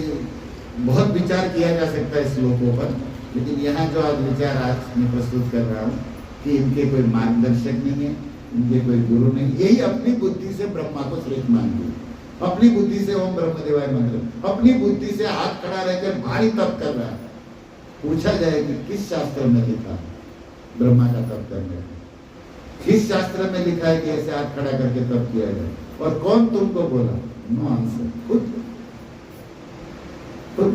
Speaker 1: बहुत विचार किया जा सकता है श्लोकों पर, लेकिन यहाँ जो आज विचार आज मैं प्रस्तुत कर रहा हूँ कि इनके कोई मार्गदर्शक नहीं है, इनके कोई गुरु नहीं, यही अपनी बुद्धि से ब्रह्मा को श्रेष्ठ मान लिया, अपनी बुद्धि से ओम ब्रह्मदेवाय मंत्र, अपनी बुद्धि से हाथ खड़ा रहकर भारी तप कर रहा है। पूछा जाए कि किस शास्त्र में लिखा ब्रह्मा का तप करने का, किस शास्त्र में लिखा है कि ऐसे हाथ खड़ा करके तप किया जाए, और कौन तुमको बोला, नो आंसर, खुद खुद।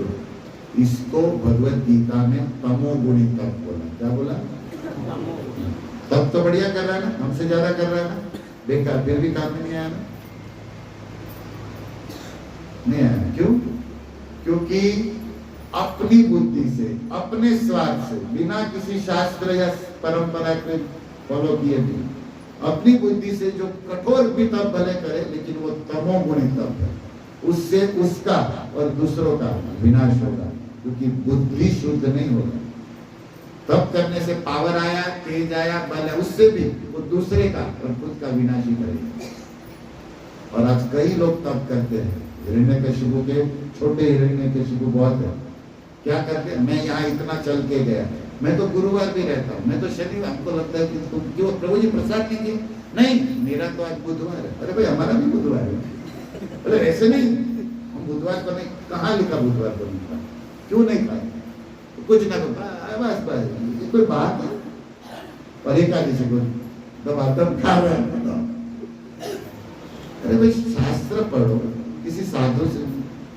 Speaker 1: इसको भगवत गीता में तमोगुणी तप बोला। क्या बोला, तप तो बढ़िया कर रहा है ना, हमसे ज्यादा कर रहा है ना, बेकार, फिर भी काम में नहीं आया ना, नहीं आया। क्यों, क्योंकि अपनी बुद्धि से, अपने स्वार्थ से, बिना किसी शास्त्र या परंपरा के फॉलो किए भी, अपनी बुद्धि से जो कठोर भी तप भले करे, लेकिन वो तमोगुणी तप है, उससे उसका और दूसरों का विनाश होगा, क्योंकि बुद्धि शुद्ध नहीं होगा। तप करने से पावर आया, तेज आया, बल है, उससे भी वो दूसरे का और खुद का विनाश ही करेगा। और आज कई लोग तप करते हैं, हिरण्यकशिपु के छोटे हिरण्यकशिपु बहुत है, क्या करते हैं, मैं यहाँ इतना चल के गया, मैं तो गुरुवार भी रहता हूँ, मैं तो शनिवार, हमको लगता है कि तुम क्यों प्रभु जी प्रसाद लीजिए, नहीं मेरा तो आज बुधवार है। अरे भाई हमारा भी बुधवार है। अरे ऐसे नहीं, हम बुधवार को नहीं, कहाँ लिखा बुधवार को नहीं खा, क्यों नहीं खाए, कुछ ना कुछ बस बस, ये कोई बात है। और एकादशी को दबातम खा रहे हैं। अरे भाई शास्त्र पढ़ो, किसी साधु से,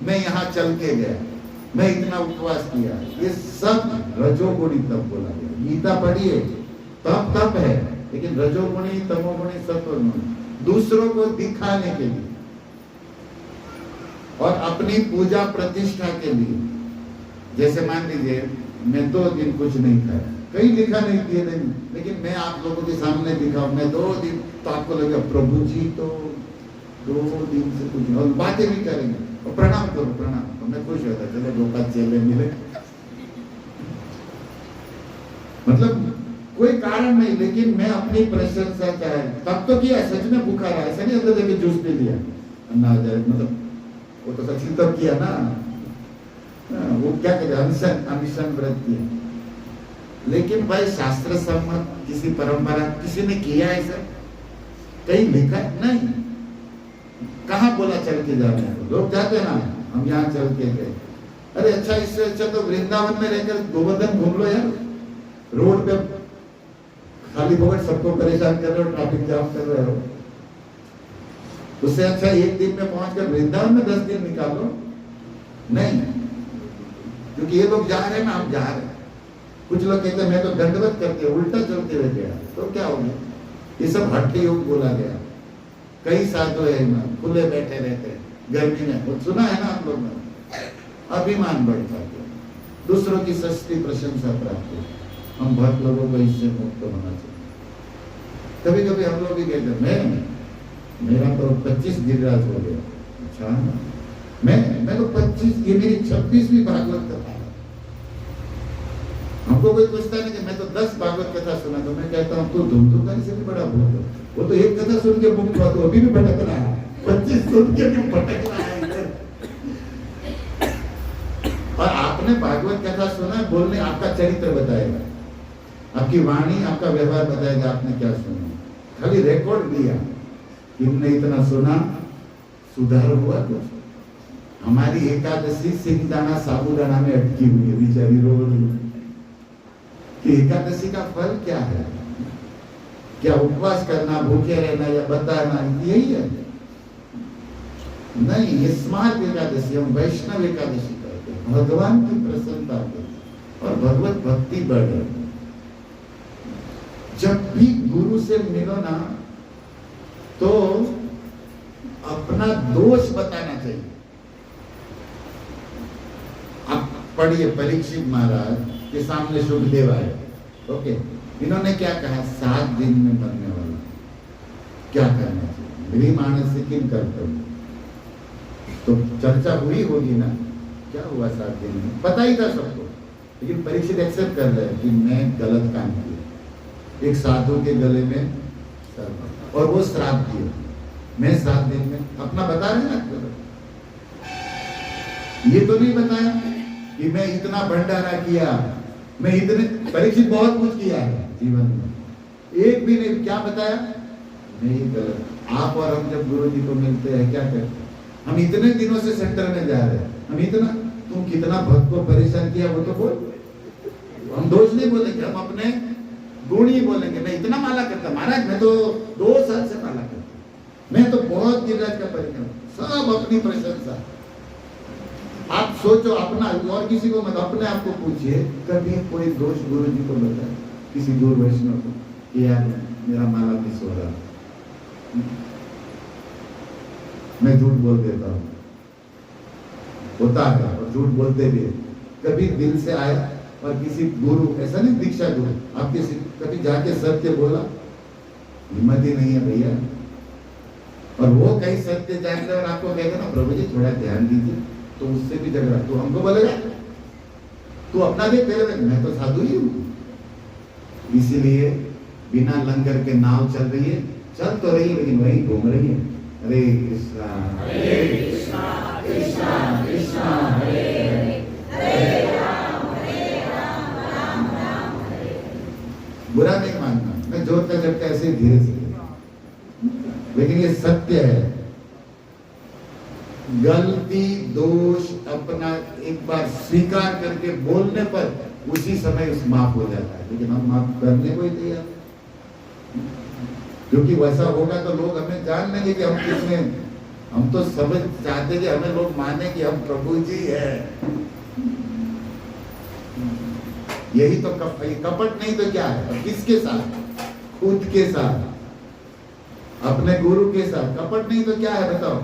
Speaker 1: मैं यहाँ चल के गया, मैं इतना उपवास किया, ये सब रजोगुणी तप बोला गया। गीता पढ़िए, तप तप है, लेकिन रजोगुणी, तमोगुणी, सत्वगुणी, दूसरों को दिखाने के लिए और अपनी पूजा प्रतिष्ठा के लिए। जैसे मान लीजिए मैं 2 दिन कुछ नहीं खाया, कहीं लिखा नहीं किए नहीं, लेकिन मैं आप लोगों के सामने दिखाऊं, मैं 2 दिन, तो आपको लगेगा प्रभु जी तो 2 दिन से कुछ नहीं, और बातें भी करेंगे, और प्रणाम करो, प्रणाम, तो मैं खुश होता, चलो 2-5 चेले मिले, मतलब कोई कारण नहीं, लेकिन मैं अपनी प्रशंसा चाहे, तब तो किया, सच में भूखा रहा, ऐसा नहीं होता कि जूस पी लिया अन्ना आ जाए, मतलब वो तो सच तब किया ना, वो क्या कहते हैं, अनशन व्रत किया। लेकिन भाई शास्त्र सम्मत किसी परंपरा किसी ने किया है सर, कहीं लिखा नहीं, कहाँ बोला चल के जाने को, लोग जाते ना, हम यहाँ चल के गए। अरे अच्छा, इससे अच्छा तो वृंदावन में रहकर गोवर्धन घूम लो यार, रोड पे खाली फोकट सबको परेशान कर रहे हो, ट्रैफिक जाम कर रहे हो, उससे अच्छा एक दिन में पहुंचकर वृंदावन में 10 दिन निकालो। नहीं, क्योंकि ये लोग जा रहे हैं ना, हम जा रहे हैं। कुछ लोग कहते हैं मैं तो दंडवत करके उल्टा चलते हुए गया, तो क्या हो गया? ये सब हठ योग बोला गया। कई साधु है खुले बैठे रहते हैं गर्मी में, वो सुना है ना आप लोग ने। अभिमान बढ़ता है, दूसरों की सस्ती प्रशंसा प्राप्त। हम बहुत लोगों को इससे मुक्त होना चाहिए। कभी कभी हम लोग भी कहते हैं मेरा तो 25 गिरिराज हो गया। अच्छा, मैं तो 25, ये मेरी 26वीं भागवत कथा है। हमको कोई पूछता नहीं कि मैं तो 10 भागवत कथा सुना, तो मैं कहता हूँ तो धुमधुकारी से भी बड़ा भूत है। वो तो एक कथा सुन के मुक्त हुआ, तो अभी भी भटक रहा है। 25 सुन के भी भटक रहा है इधर। और आपने भागवत कथा सुना, बोलने आपका चरित्र बताएगा, आपकी वाणी, आपका व्यवहार बताएगा आपने क्या सुना। खाली रिकॉर्ड दिया, इनने इतना सुना, सुधार हुआ कुछ? हमारी एकादशी सिंगदाना साबूदाना में अटकी हुई है बेचारी, रो रही कि एकादशी का फल क्या है? क्या उपवास करना, भूखे रहना या बताना, यही है? नहीं, ये स्मार्ट एकादशी, हम वैष्णव एकादशी करते हैं, भगवान की प्रसन्नता के और भगवत भक्ति बढ़े। जब भी गुरु से मिलो ना, तो अपना दोष बताना चाहिए। अब पढ़िए, परीक्षित महाराज के सामने सुखदेव आए, ओके, इन्होंने क्या कहा? 7 दिन में मरने वाला, क्या करना चाहिए? मेरी मानस से किन कर्तव्य? तो चर्चा हुई होगी ना, क्या हुआ 7 दिन में? पता ही था सबको, लेकिन परीक्षित एक्सेप्ट कर रहे कि मैं गलत काम किया। एक साधु के गले में सर्प, और वो श्राप दिया। मैं 7 दिन में अपना बता रहे ना, ये तो नहीं बताया कि मैं इतना भंडारा किया, मैं इतने, परीक्षित बहुत कुछ किया है जीवन में, एक भी नहीं। क्या बताया? नहीं, गलत। आप और हम जब गुरु जी को मिलते हैं क्या करते हैं? हम इतने दिनों से सेंटर में जा रहे हैं, हम इतना, तुम कितना भक्त को परेशान किया वो तो बोल। हम दोष नहीं बोलेंगे, हम अपने गुण ही बोलेंगे। मैं इतना माला करता महाराज, मैं तो 2 साल से माला करता, मैं तो बहुत गिरिराज का परिक्रम, सब अपनी प्रशंसा। आप सोचो अपना, और किसी को मत, अपने आप को पूछिए कभी कोई दोष गुरु जी को बताए, किसी दूर वैष्णव को कि यार मेरा माला मिस हो रहा, मैं झूठ बोल देता हूँ, होता है और झूठ बोलते भी। कभी दिल से आया और किसी गुरु, ऐसा नहीं दीक्षा गुरु, आप किसी कभी जाके सत्य बोला? हिम्मत ही नहीं है भैया। और वो कहीं सत्य जानते और आपको कहेगा ना प्रभु जी थोड़ा ध्यान दीजिए, तो उससे भी झगड़ा। तो हमको बोलेगा तू अपना देख, मैं तो साधु ही हूँ। इसीलिए बिना लंगर के नाव चल रही है, चल तो रही है लेकिन वही घूम रही है। हरे कृष्णा कृष्णा कृष्णा हरे हरे राम राम हरे। बुरा नहीं मानना, मैं जोड़ता जबता ऐसे धीरे से, लेकिन ये सत्य है। गलती दोष अपना एक बार स्वीकार करके बोलने पर उसी समय उस माफ हो जाता है, लेकिन हम माफ करने को ही तैयार, क्योंकि वैसा होगा तो लोग हमें जान लेंगे कि हम किसने। हम तो समझ चाहते कि हमें लोग माने कि हम प्रभु जी है। यही तो कपट नहीं तो क्या है? किसके साथ? खुद के साथ, अपने गुरु के साथ। कपट नहीं तो क्या है बताओ?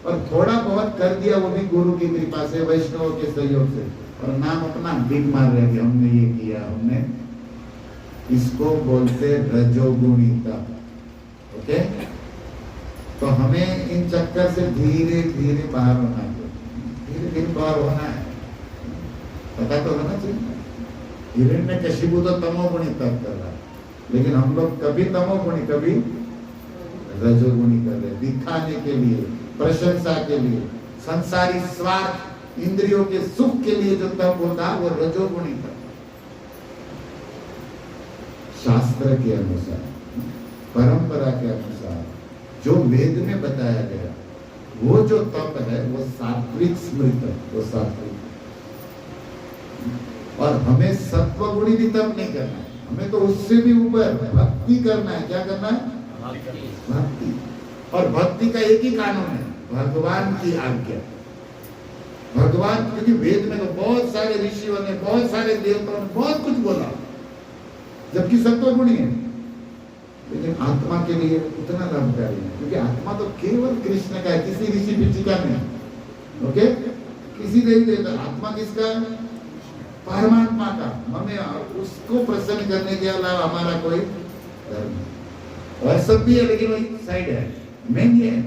Speaker 1: और थोड़ा बहुत कर दिया वो भी गुरु की कृपा से, वैष्णव के सहयोग से, और नाम अपना बिग मार रहे कि हमने ये किया, हमने। इसको बोलते रजोगुणिता। ओके, तो हमें इन चक्कर से धीरे धीरे बाहर होना है, धीरे धीरे बाहर होना है। पता तो होना चाहिए। हिरण्यकशिपु तो तमोगुणी तप कर रहा है, लेकिन हम लोग कभी तमोगुणी कभी रजोगुणी कर रहे, दिखाने के लिए, प्रशंसा के लिए, संसारी स्वार्थ, इंद्रियों के सुख के लिए जो तप होता है वो रजोगुणी तप। शास्त्र के अनुसार, परंपरा के अनुसार, जो वेद में बताया गया, वो जो तप है वो सात्विक स्मृत है, वो सात्विक। और हमें सत्वगुणी भी तप नहीं करना है, हमें तो उससे भी ऊपर भक्ति करना है। क्या करना है? भक्ति। और भक्ति का एक ही कानून है, भगवान की आज्ञा। भगवान, क्योंकि वेद में तो बहुत सारे ऋषियों ने, बहुत सारे देवताओं ने बहुत कुछ बोला, जबकि सत्व गुणी है, लेकिन आत्मा के लिए उतना लाभकारी है, क्योंकि आत्मा तो केवल कृष्ण का है, किसी ऋषि पिछी का नहीं। ओके, किसी देवी देवता, आत्मा किसका? परमात्मा का। हमें उसको प्रसन्न करने के अलावा हमारा कोई धर्म नहीं। और सब भी है, लेकिन वही साइड है, मेन ये है।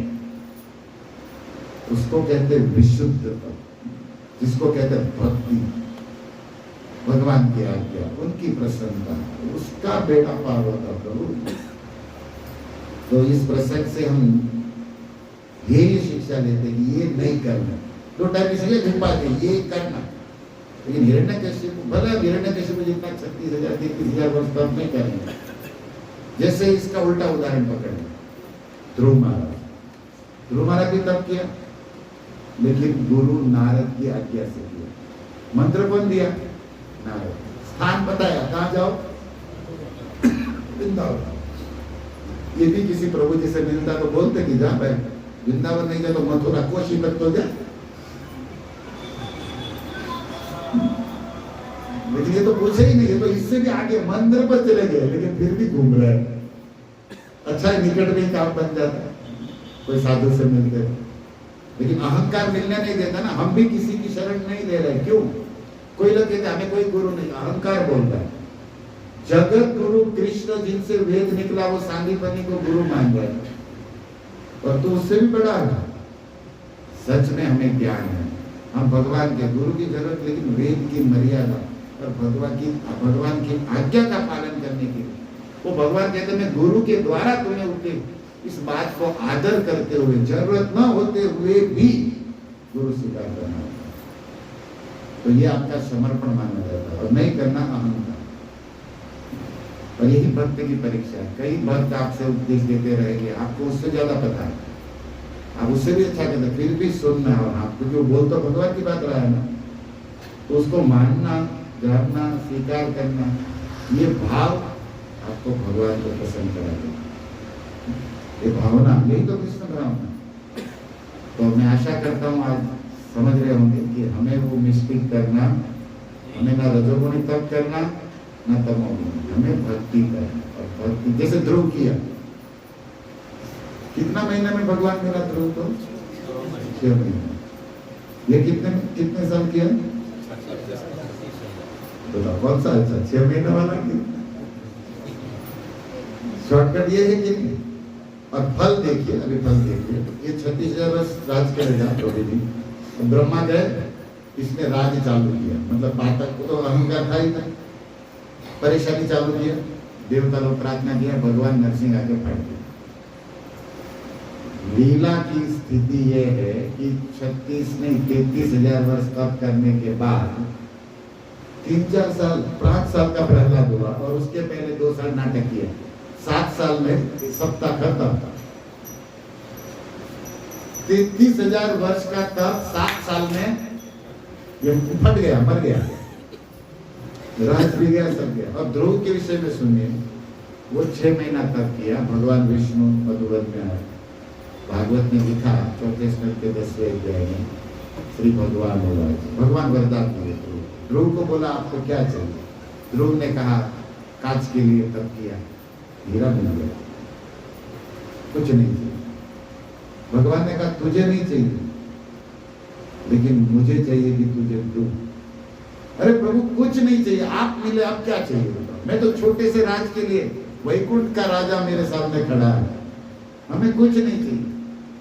Speaker 1: उसको कहते हैं विशुद्धता, जिसको कहते हैं भक्ति, भगवान की आज्ञा, उनकी प्रसन्नता, उसका बेड़ा पार होता प्रभु। तो इस प्रसंग से हम ये शिक्षा लेते कि ये नहीं करना, दो टाइम इसलिए घुमा दे, ये करना। लेकिन हिरण्यकशिपु, भले हिरण्यकशिपु जितना 36,000 33,000 वर्ष तक नहीं करेंगे। जैसे इसका उल्टा उदाहरण पकड़े, ध्रुव महाराज। ध्रुव महाराज भी तब किया, लेकिन गुरु नारद की आज्ञा से किया। मंत्र कौन दिया? नारद। स्थान बताया, कहाँ जाओ? वृंदावन। ये भी किसी प्रभु जी से मिलता तो बोलते कि जा भाई, वृंदावन नहीं गया तो मथुरा कोशी तक तो जा। लेकिन ये तो पूछे ही नहीं, ये तो इससे भी आगे मंदिर पर चले गए, लेकिन फिर भी घूम रहे हैं। अच्छा है, निकट में ही काम बन जाता है, कोई साधु से मिलते। लेकिन अहंकार मिलने नहीं देता ना, हम भी किसी की शरण नहीं ले रहे। क्यों? कोई लोग कहते हमें कोई गुरु नहीं, अहंकार बोलता है। जगत गुरु कृष्ण, जिनसे वेद निकला, वो सांदीपनि को गुरु मान रहे हैं, और तो उससे भी बड़ा है। सच में हमें ज्ञान है, हम भगवान के गुरु की जरूरत, लेकिन वेद की मर्यादा और भगवान की आज्ञा का पालन करने के लिए। वो भगवान कहते हैं मैं गुरु के द्वारा तुम्हें उठे, इस बात को आदर करते हुए, जरूरत न होते हुए भी गुरु स्वीकार करना होता है। तो ये आपका समर्पण माना जाता है, और नहीं करना अहंकार। और यही भक्त की परीक्षा है। कई भक्त आपसे उपदेश देते रहेंगे, आपको उससे ज्यादा पता है, आप उससे भी अच्छा कहते, फिर भी सुनना है। और आपको जो बोल तो भगवान की बात रहा है ना, तो उसको मानना, जानना, स्वीकार करना, ये भाव आपको भगवान को पसंद करा देगा। ये भावना, यही तो कृष्ण भावना। तो मैं आशा करता हूँ आज समझ रहे होंगे कि हमें वो मिस्टेक करना, हमें ना रजोगुणी तप करना, ना तमोगुणी, हमें भक्ति करना। और भक्ति जैसे ध्रुव किया, कितना महीने में भगवान मिला ध्रुव को? 6 महीने। ये कितने साल किया? तो कौन सा? अच्छा, 6 महीने वाला किया। शॉर्टकट ये है कि, और फल देखिए, अभी फल देखिए, ये 36,000 वर्ष राज करेगा प्रभु जी। ब्रह्मा गए, इसने राज चालू किया, मतलब पाठक को तो अहंकार था ही था, परेशानी चालू किया। देवता लोग प्रार्थना किया, भगवान नरसिंह आके फाड़ दिया। लीला की स्थिति यह है कि 36 नहीं 33,000 वर्ष तप करने के बाद 3-4 साल, 5 साल का प्रहलाद हुआ, और उसके पहले 2 साल नाटक किया। 7 साल में सप्ताह खत्म। 33,000 वर्ष का तप 7 साल में ये फट गया, मर गया, राज भी गया, सब गया। और ध्रुव के विषय में सुनिए, वो 6 महीना तप किया। भगवान विष्णु मधुबन में आए, भागवत ने लिखा 4 स्कंद के 10वें अध्याय में, श्री भगवान बोला, भगवान वरदान दिए ध्रुव को। बोला आपको क्या चाहिए? ध्रुव ने कहा कांच के लिए तप किया, हीरा मिल गया, कुछ नहीं चाहिए। भगवान ने कहा तुझे नहीं चाहिए, लेकिन मुझे चाहिए कि तुझे दूं। अरे प्रभु कुछ नहीं चाहिए, आप मिले, आप क्या चाहिए बताओ? मैं तो छोटे से राज के लिए, वैकुंठ का राजा मेरे सामने खड़ा है, हमें कुछ नहीं चाहिए।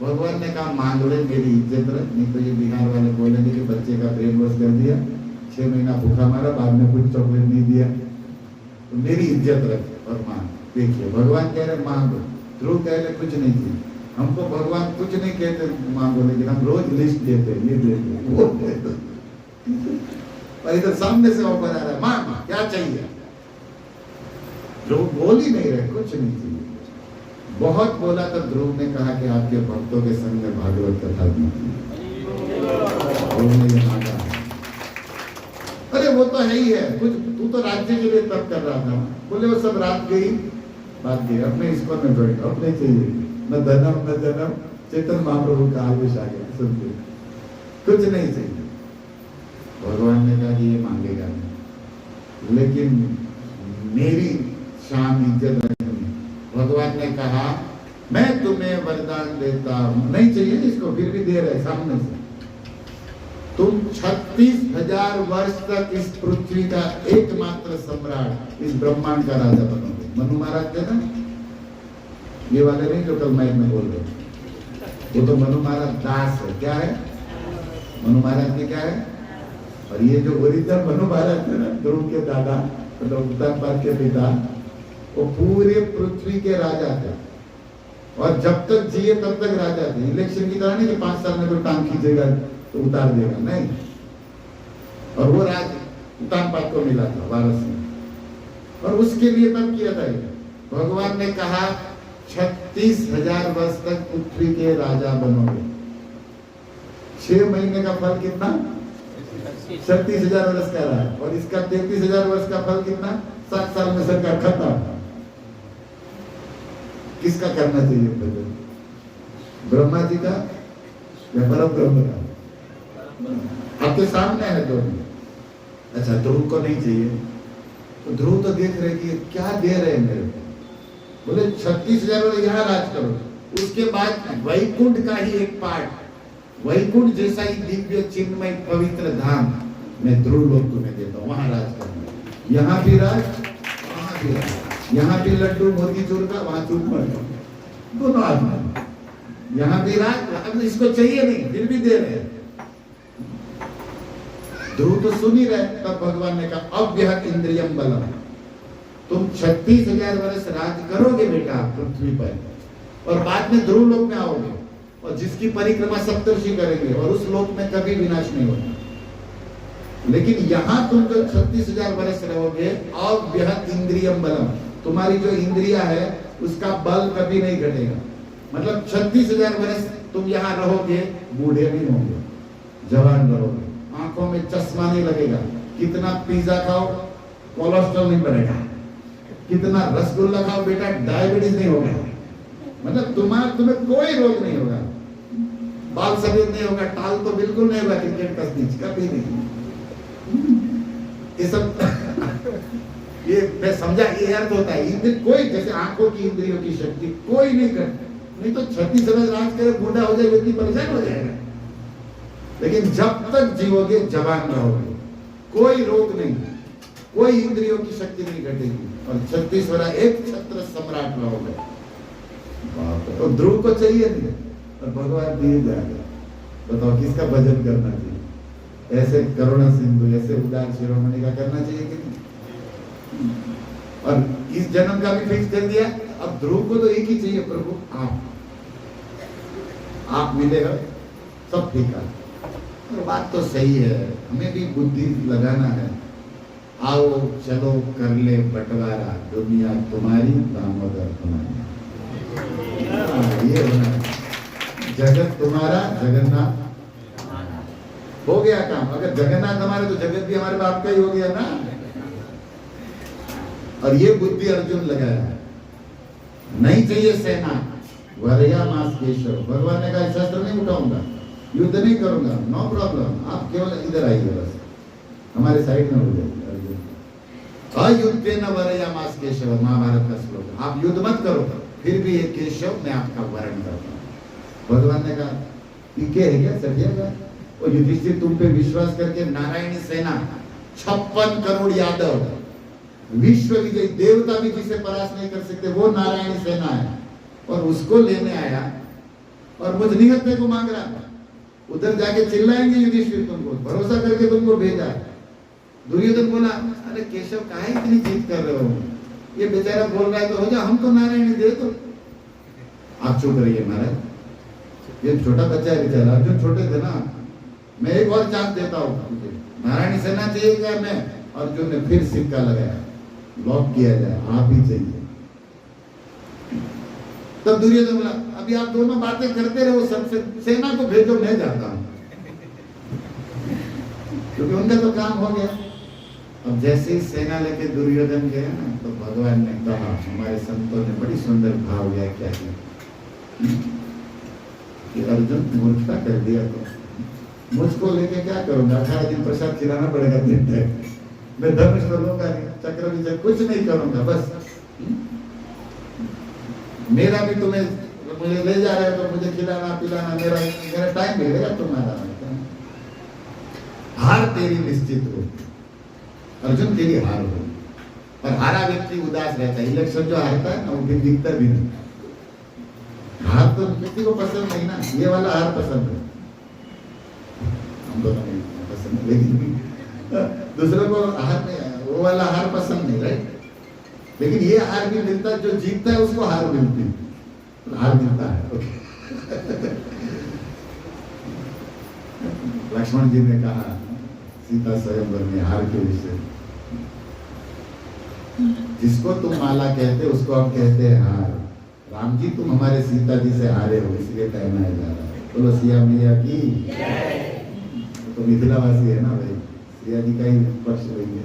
Speaker 1: भगवान ने कहा मांग ले, मेरी इज्जत रख, नहीं तो ये बिहार वाले बोलेंगे कि बच्चे का ब्रेन वॉश कर दिया, 6 महीना भूखा मारा, बाद में कुछ चॉकलेट नहीं दिया, तो मेरी इज्जत रख और मांग। देखिए भगवान कह रहे मांगो, ध्रुव कह रहे कुछ नहीं चाहिए। हमको भगवान कुछ नहीं कहते मांगो, लेकिन हम रोज लिस्ट देते हैं, ये देते वो देते। और इधर सामने से ऑफर आ रहा है, मांग क्या चाहिए? ध्रुव बोल ही नहीं रहे, कुछ नहीं चाहिए। बहुत बोला तो ध्रुव ने कहा कि आपके भक्तों के संग में भागवत कथा मांगा। अरे वो तो है ही है, कुछ तू तो राज्य के लिए तब कर रहा था। बोले वो सब रात गई, बात गई, अपने इसको में बैठ, अपने चाहिए न धनम न जनम, चेतन महाप्रभु का आवेश आ गया, सुनते कुछ नहीं चाहिए। भगवान ने कहा कि ये मांगेगा नहीं, लेकिन मेरी शान इज्जत रखनी। भगवान ने कहा मैं तुम्हें वरदान देता हूं, नहीं चाहिए इसको, फिर भी दे रहे सामने से, तुम 36,000 वर्ष तक इस पृथ्वी का एकमात्र सम्राट, इस ब्रह्मांड का राजा बनोगे। मनु महाराज थे ना, ये वाले नहीं जो कल माइक में बोल रहे, वो तो मनु महाराज दास है। क्या है मनु महाराज के, क्या है? और ये जो ओरिजिनल मनु महाराज थे ना, ध्रुव के दादा, मतलब उत्तानपाद के पिता, वो पूरे पृथ्वी के राजा थे, और जब तक जिए तब तक राजा थे। इलेक्शन की तरह नहीं कि 5 साल में कोई टांग खींचेगा तो उतार देगा, नहीं। और वो राज उत्तानपाद को मिला था वारस में, और उसके लिए तब किया था ये। भगवान ने कहा 36,000 वर्ष तक पृथ्वी के राजा बनोगे। 6 महीने का फल कितना? 36,000 वर्ष का रहा है, और इसका 33,000 वर्ष का फल कितना? 7 साल में सरकार खत्म। किसका करना चाहिए भजन? ब्रह्मा जी का या परम ब्रह्म का? आपके सामने है दोनों। अच्छा, ध्रुव को नहीं चाहिए, तो ध्रुव तो देख रहे कि क्या दे रहे हैं मेरे को। बोले 36,000 वाले यहाँ राज करो, उसके बाद वैकुंठ का ही एक पार्ट, वैकुंठ जैसा ही दिव्य चिन्मय पवित्र धाम मैं ध्रुव लोग तुम्हें देता हूँ, वहां राज करना। यहाँ भी राज, वहां भी राज, यहाँ भी लड्डू मोतीचूर का, वहां चूर मर, दोनों आदमी। यहाँ भी राज, अब इसको चाहिए नहीं, फिर भी दे रहे हैं। ध्रुव तो सुन ही रहे। तब भगवान ने कहा अव्यहत इंद्रियम बलम, तुम 36,000 वर्ष राज करोगे बेटा पृथ्वी पर, और बाद में ध्रुव लोक में आओगे, और जिसकी परिक्रमा सप्तर्षि करेंगे, और उस लोक में कभी विनाश नहीं होगा। लेकिन यहाँ तुम जो 36,000 वर्ष रहोगे, अव्यहत इंद्रियम बलम, तुम्हारी जो इंद्रिया है उसका बल कभी नहीं घटेगा। मतलब 36,000 वर्ष तुम यहाँ रहोगे, बूढ़े नहीं होंगे, जवान रहोगे, आंखों में चश्मा नहीं लगेगा, कितना पिज्जा खाओ कोलेस्ट्रॉल नहीं बढ़ेगा, कितना रसगुल्ला खाओ बेटा डायबिटीज नहीं होगा। मतलब तुम्हें कोई रोग नहीं होगा, बाल सफेद नहीं होगा, टाल तो बिल्कुल नहीं होगा, क्रिकेट का स्पीच कभी नहीं। ये सब ये मैं समझा, ये अर्थ होता है इंद्र कोई, जैसे आंखों की इंद्रियों की शक्ति कोई नहीं कर, नहीं तो 36 राज करे बूढ़ा हो जाए, व्यक्ति परेशान हो जाएगा। लेकिन जब तक जीवोगे जवान रहोगे, कोई रोग नहीं, कोई इंद्रियों की शक्ति नहीं घटेगी, और 36 वर्ष एक छत्र सम्राट रहोगे। तो ध्रुव को चाहिए नहीं, और भगवान दिए जाएगा। बताओ किसका भजन करना चाहिए? ऐसे करुणा सिंधु, ऐसे उदार शिरोमणि का करना चाहिए कि नहीं? और इस जन्म का भी फिक्स कर दिया। अब ध्रुव को तो एक ही चाहिए, प्रभु आप मिले हो, सब ठीक है। और बात तो सही है, हमें भी बुद्धि लगाना है। आओ चलो कर ले बंटवारा, दुनिया तुम्हारी दामोदर तुम्हारी। ये होना है, जगत तुम्हारा जगन्नाथ हो गया काम। अगर जगन्नाथ हमारे, तो जगत भी हमारे बाप का ही हो गया ना। और ये बुद्धि अर्जुन लगाया, नहीं चाहिए सेना, वरया मास केशव। भगवान ने कहा शस्त्र नहीं उठाऊंगा, युद्ध नहीं करूंगा, नो प्रॉब्लम, आप केवल इधर आइए, बस हमारे साइड में हो जाइए। अर्जुन अयुद्धे न वरया मास केशव, महाभारत का श्लोक। आप युद्ध मत करो, फिर भी ये केशव मैं आपका वरण करता हूं। भगवान ने कहा पीके है क्या, सटिएगा। और युधिष्ठिर तुम पे विश्वास करके नारायणी सेना 56 करोड़ यादव, विश्व विजय देवता भी जिसे परास्त नहीं कर सकते, वो नारायणी सेना है, और उसको लेने आया और मुझ निहत्थे को मांग रहा था। उधर जाके चिल्लाएंगे युधिष्ठिर तुमको, भरोसा करके तुमको भेजा। दुर्योधन बोला अरे केशव काहे इतनी जीत कर रहे हो, ये बेचारा बोल रहा है तो हो जा, हम तो नारायणी दे दो। आप चुप रहिए महाराज, ये छोटा बच्चा है बेचारा, अर्जुन छोटे थे ना, मैं एक और चांस देता हूँ, नारायणी सेना चाहिए क्या? मैं अर्जुन ने फिर सिक्का लगाया, लॉक किया जाए, आप ही चाहिए। तब दुर्योधन बोला अभी आप दोनों बातें करते रहो, सबसे सेना को भेजो, मैं जाता हूं, क्योंकि उनका तो काम हो गया। अब जैसे ही सेना लेके दुर्योधन गए ना, तो भगवान ने कहा, हमारे संतों ने बड़ी सुंदर भाव व्याख्या की कि अर्जुन मूर्खता कर दिया तो मुझको लेके क्या करूंगा? 18 दिन प्रसाद खिलाना पड़ेगा दिन तक। मैं धनुष तो लूंगा नहीं, चक्र विजय कुछ नहीं करूंगा। बस मेरा भी तुम्हें मुझे ले जा रहे हो तो मुझे खिलाना पिलाना, मेरा टाइम मिलेगा तुम्हारा। हार तेरी निश्चित हो अर्जुन, तेरी हार हो। और हारा व्यक्ति उदास रहता है। इलेक्शन जो हारता है ना वो भी दिखता भी नहीं। हार तो किसी को पसंद नहीं ना, ये वाला हार पसंद है, हम दोनों नहीं पसंद है, लेकिन दूसरों को हार नहीं, वो वाला हार पसंद नहीं, राइट। लेकिन ये हार भी मिलता है, जो जीतता है उसको हार मिलती है, हार मिलता है। ओके। लक्ष्मण जी ने कहा सीता स्वयंवर में हार के विषय, जिसको तुम माला कहते उसको हम कहते हैं हार। राम जी तुम हमारे सीता जी से हारे हो, इसलिए कहना जा रहा है। बोलो सिया मैया की। तो मिथिलावासी है ना भाई, सिया जी का ही पक्ष वही है।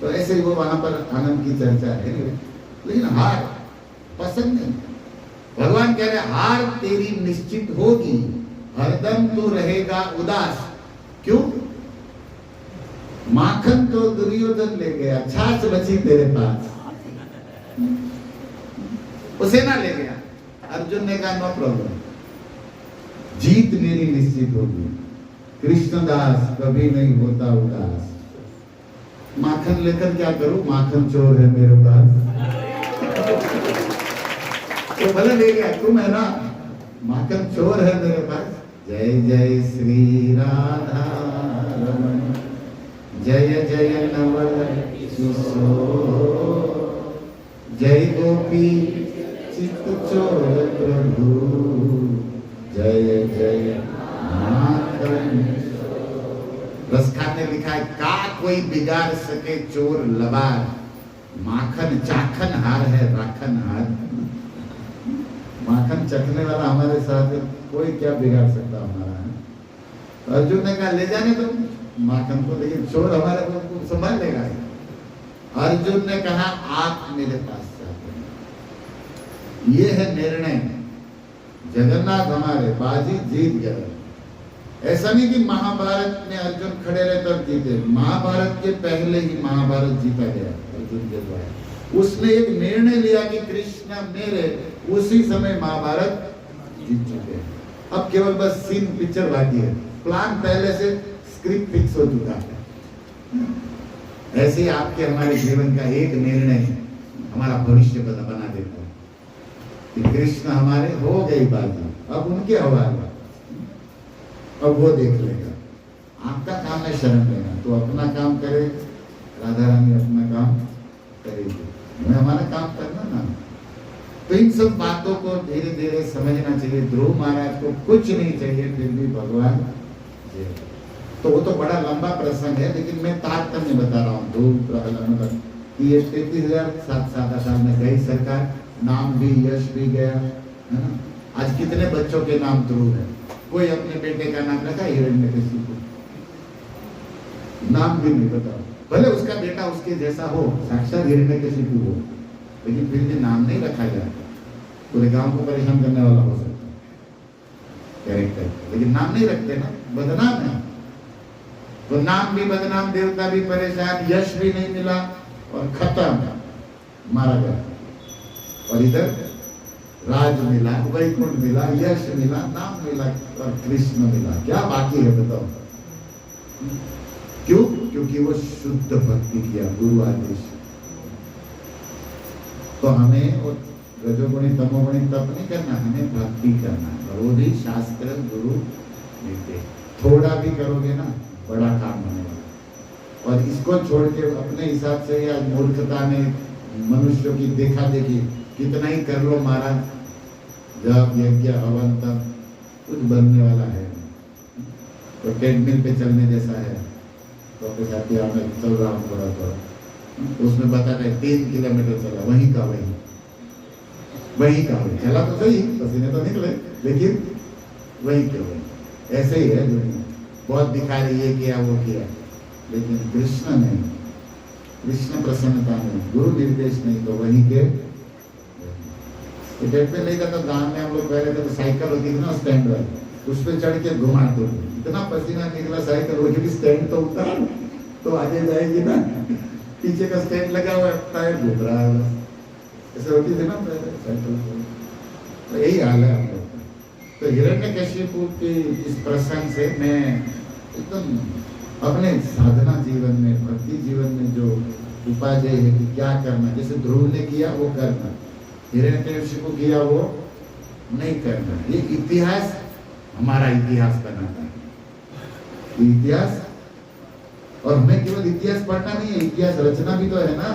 Speaker 1: तो ऐसे ही वो वहां पर आनंद की चर्चा है, लेकिन हार पसंद नहीं। भगवान कह रहे हार तेरी निश्चित होगी, हरदम तू रहेगा उदास। क्यों? माखन तो दुर्योधन ले गया, छाछ बची तेरे पास, उसे ना ले गया। अर्जुन ने कहा नो प्रॉब्लम, जीत मेरी निश्चित होगी। कृष्णदास कभी नहीं होता उदास। माखन लेकर क्या करूं? माखन चोर है मेरे पास। तो भले ले गया, तुम है ना, माखन चोर है मेरे पास। जय जय श्री राधा रमण, जय जय नवल किशोर, जय गोपी चित्त चोर प्रभु, जय जय माखन। रसखान ने लिखा है का कोई बिगाड़ सके चोर लबार, माखन चाखन हार है राखन हार। माखन चखने वाला हमारे साथ, कोई क्या बिगाड़ सकता हमारा है। तो अर्जुन ने कहा ले जाने दो माखन को, लेकिन चोर हमारे को संभाल लेगा। अर्जुन ने कहा आप मेरे पास चाहते, ये है निर्णय। जगन्नाथ हमारे बाजी जीत गए। ऐसा नहीं कि महाभारत में अर्जुन खड़े रहे तब जीते, महाभारत के पहले ही महाभारत जीता गया अर्जुन के द्वारा। उसने एक निर्णय लिया कि कृष्ण मेरे, उसी समय महाभारत जीत चुके हैं। अब केवल बस सीन पिक्चर बाकी है, प्लान पहले से स्क्रिप्ट फिक्स हो चुका है। ऐसे आपके हमारे जीवन का एक निर्णय हमारा भविष्य बना देता है कि कृष्ण हमारे हो गई बात, अब उनके हवाले, अब वो देख लेगा। आपका काम है शरण लेना, तो अपना काम करे, राधा रानी अपना काम करेगी, हमें हमारा काम करना ना। तो इन सब बातों को धीरे धीरे समझना चाहिए। ध्रुव महाराज को कुछ नहीं चाहिए, फिर भी भगवान जी। तो वो तो बड़ा लंबा प्रसंग है, लेकिन मैं तारतम्य बता रहा हूँ। ध्रुव प्रहलाद कि ये 33,700 साल में गई सरकार, नाम भी यश भी गया, है ना। आज कितने बच्चों के नाम ध्रुव है? कोई अपने बेटे का नाम रखा हिरण्यकशिपु? नाम भी नहीं बताओ। भले उसका बेटा उसके जैसा हो, साक्षात हिरण्यकशिपु हो, लेकिन फिर भी नाम नहीं रखा जाता। पूरे गांव को परेशान करने वाला हो सकता है कैरेक्टर, लेकिन नाम नहीं रखते ना, बदनाम है। तो नाम भी बदनाम, देवता भी परेशान, यश भी नहीं मिला और खत्म, मारा गया। और इधर राज मिला, वैकुंठ मिला, यश मिला, नाम मिला और कृष्ण मिला। क्या बाकी है बताओ? क्यों? क्योंकि वो शुद्ध भक्ति किया, गुरु आदेश। तो हमें रजोगुणी तमोगुणी तप नहीं करना, हमें भक्ति करना है। और वो भी शास्त्र गुरु निर्देश। थोड़ा भी करोगे ना, बड़ा काम होने वाला। और इसको छोड़ के अपने हिसाब से या मूर्खता में मनुष्यों की देखा देखी कितना ही कर लो महाराज, जब यज्ञ हवन तब कुछ बनने वाला है। तो ट्रेडमिल पे चलने जैसा है। तो अपने साथी मैं चल रहा हूँ थोड़ा थोड़ा, उसमें बता रहे 3 किलोमीटर चला, वहीं का वहीं चला, तो सही पसीने तो निकले, लेकिन वहीं के वहीं। ऐसे ही है दुनिया, बहुत दिखा रही है किया वो किया, लेकिन कृष्ण नहीं, कृष्ण प्रसन्नता नहीं, गुरु निर्देश नहीं, तो वहीं के। ट्रेडमिल नहीं था तो गाँव में हम लोग पहले तो साइकिल होती थी ना स्टैंड वाली, उस पे चढ़ के घुमा दो, इतना पसीना निकला साइकिल, वो भी स्टैंड तो उतार तो आगे जाएगी ना, पीछे का स्टैंड लगा हुआ है, टायर घूम रहा है, ऐसे होती थी ना पहले साइकिल। तो यही हाल है हम लोग का। तो हिरण्यकशिपु के इस प्रसंग से मैं एकदम अपने साधना जीवन में, भक्ति जीवन में जो उपादेय है कि क्या करना, जैसे ध्रुव ने किया वो करना, हिरण्यकशिपु किया वो नहीं करना। ये इतिहास हमारा इतिहास बनाता है, इतिहास। और हमें केवल इतिहास पढ़ना नहीं है, इतिहास रचना भी तो है ना।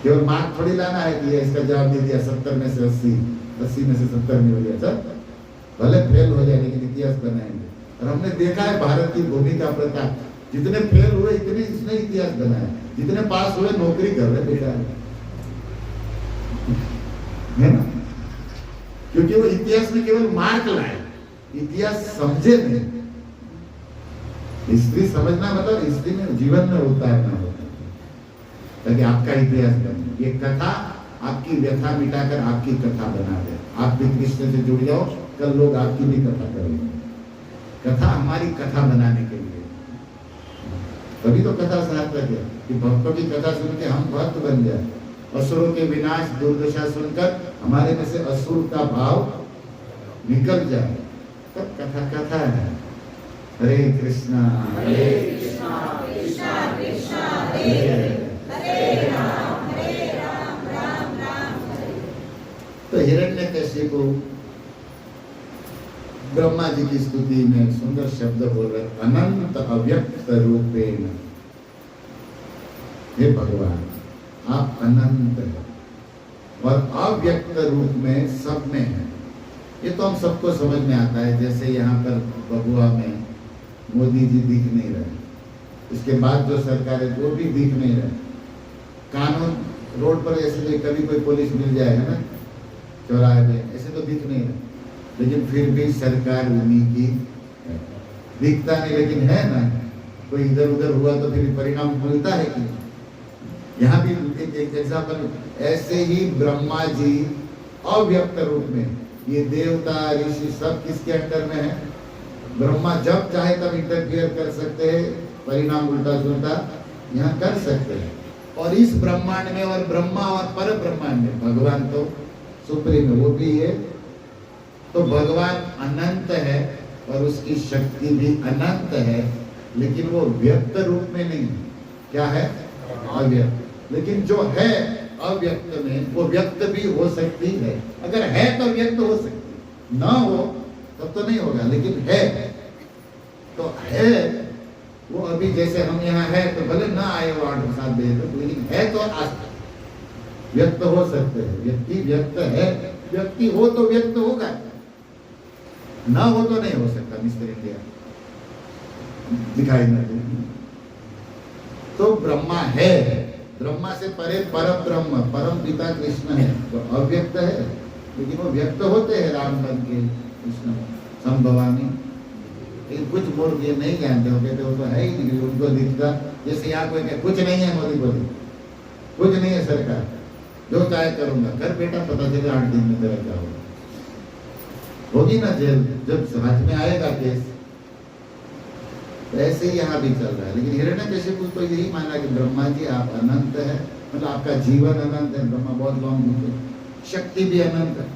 Speaker 1: केवल मार्क थोड़ी लाना है कि इसका जवाब दे दिया 70 में से 80, 80 में से 70 मिल गया, चल भले फेल हो जाए लेकिन इतिहास बनाएंगे। और हमने देखा है भारत की भूमि का प्रताप, जितने फेल हुए इतने इसने इतिहास बनाया, जितने पास हुए नौकरी कर रहे बेकार है ना, क्योंकि वो इतिहास में केवल मार्क लाए, इतिहास समझे नहीं। हिस्ट्री समझना मतलब हिस्ट्री में जीवन में उतारना होता है, ताकि आपका इतिहास बने। ये कथा आपकी व्यथा मिटाकर आपकी कथा बना दे। आप भी कृष्ण से जुड़ जाओ, कल लोग आपकी भी कथा करेंगे। कथा हमारी कथा बनाने के लिए, तभी तो कथा सार्थक है कि भक्तों की कथा सुन के हम भक्त बन जाए। असुरों के विनाश दुर्दशा सुनकर हमारे में से असुर का भाव निकल जाए, तब कथा कथा है। हरे कृष्णा कृष्णा कृष्णा हरे राम राम राम। तो हिरण्यकशिपु ब्रह्मा जी की स्तुति में सुंदर शब्द बोल रहे, अनंत अव्यक्त रूपेण। हे भगवान आप अनंत है और अव्यक्त रूप में सब में है। ये तो हम सबको समझ में आता है। जैसे यहाँ पर बबुआ में मोदी जी दिख नहीं रहे, इसके बाद जो सरकार है वो भी दिख नहीं रहे। कानून रोड पर ऐसे कभी कोई पुलिस मिल जाए है ना चौराहे पे, ऐसे तो दिख नहीं रहे, लेकिन फिर भी सरकार उन्हीं की है। दिखता नहीं लेकिन है ना, कोई इधर उधर हुआ तो फिर परिणाम मिलता है कि यहाँ भी एक एग्जाम्पल, ऐसे ही ब्रह्मा जी अव्यक्त रूप में, ये देवता ऋषि सब किसके अंडर में है? ब्रह्मा जब चाहे तब इंटरफियर कर सकते हैं, परिणाम उल्टा सुलटा यहाँ कर सकते हैं। और इस ब्रह्मांड में और ब्रह्मा और पर ब्रह्मांड में भगवान तो सुप्रीम है, वो भी है। तो भगवान अनंत है और उसकी शक्ति भी अनंत है, लेकिन वो व्यक्त रूप में नहीं। क्या है? अव्यक्त। लेकिन जो है अव्यक्त में वो व्यक्त भी हो सकती है। अगर है तो व्यक्त हो सकती, ना हो तब तो नहीं होगा। लेकिन है तो है वो, अभी जैसे हम यहाँ है तो भले ना आए वो 8-7 बजे तक, लेकिन है तो व्यक्त हो सकते हैं। व्यक्ति व्यक्त है, व्यक्ति हो तो व्यक्त होगा, ना हो तो नहीं हो सकता। मिस्टर इंडिया दिखाई ना दे तो ब्रह्मा है, ब्रह्मा से परे परम ब्रह्म परम पिता कृष्ण है, तो अव्यक्त है, लेकिन वो व्यक्त होते हैं राम बन के, कृष्ण संभवामी। लेकिन कुछ मूर्ख ये नहीं जानते हो, कहते वो तो है ही नहीं, उनको दिखता। जैसे यहाँ कोई कहे कुछ नहीं है, मोदी बोले कुछ नहीं है सरकार, जो चाहे करूंगा, कर बेटा, पता चले 8 दिन में तेरा क्या होगा, होगी ना जेल, जब हाथ में आएगा केस। तो ऐसे ही यहाँ भी चल रहा है। लेकिन हिरण्यकशिपु तो यही माना कि ब्रह्मा जी आप अनंत है, मतलब आपका जीवन अनंत है। ब्रह्मा बहुत लॉन्ग होते, शक्ति भी अनंत है,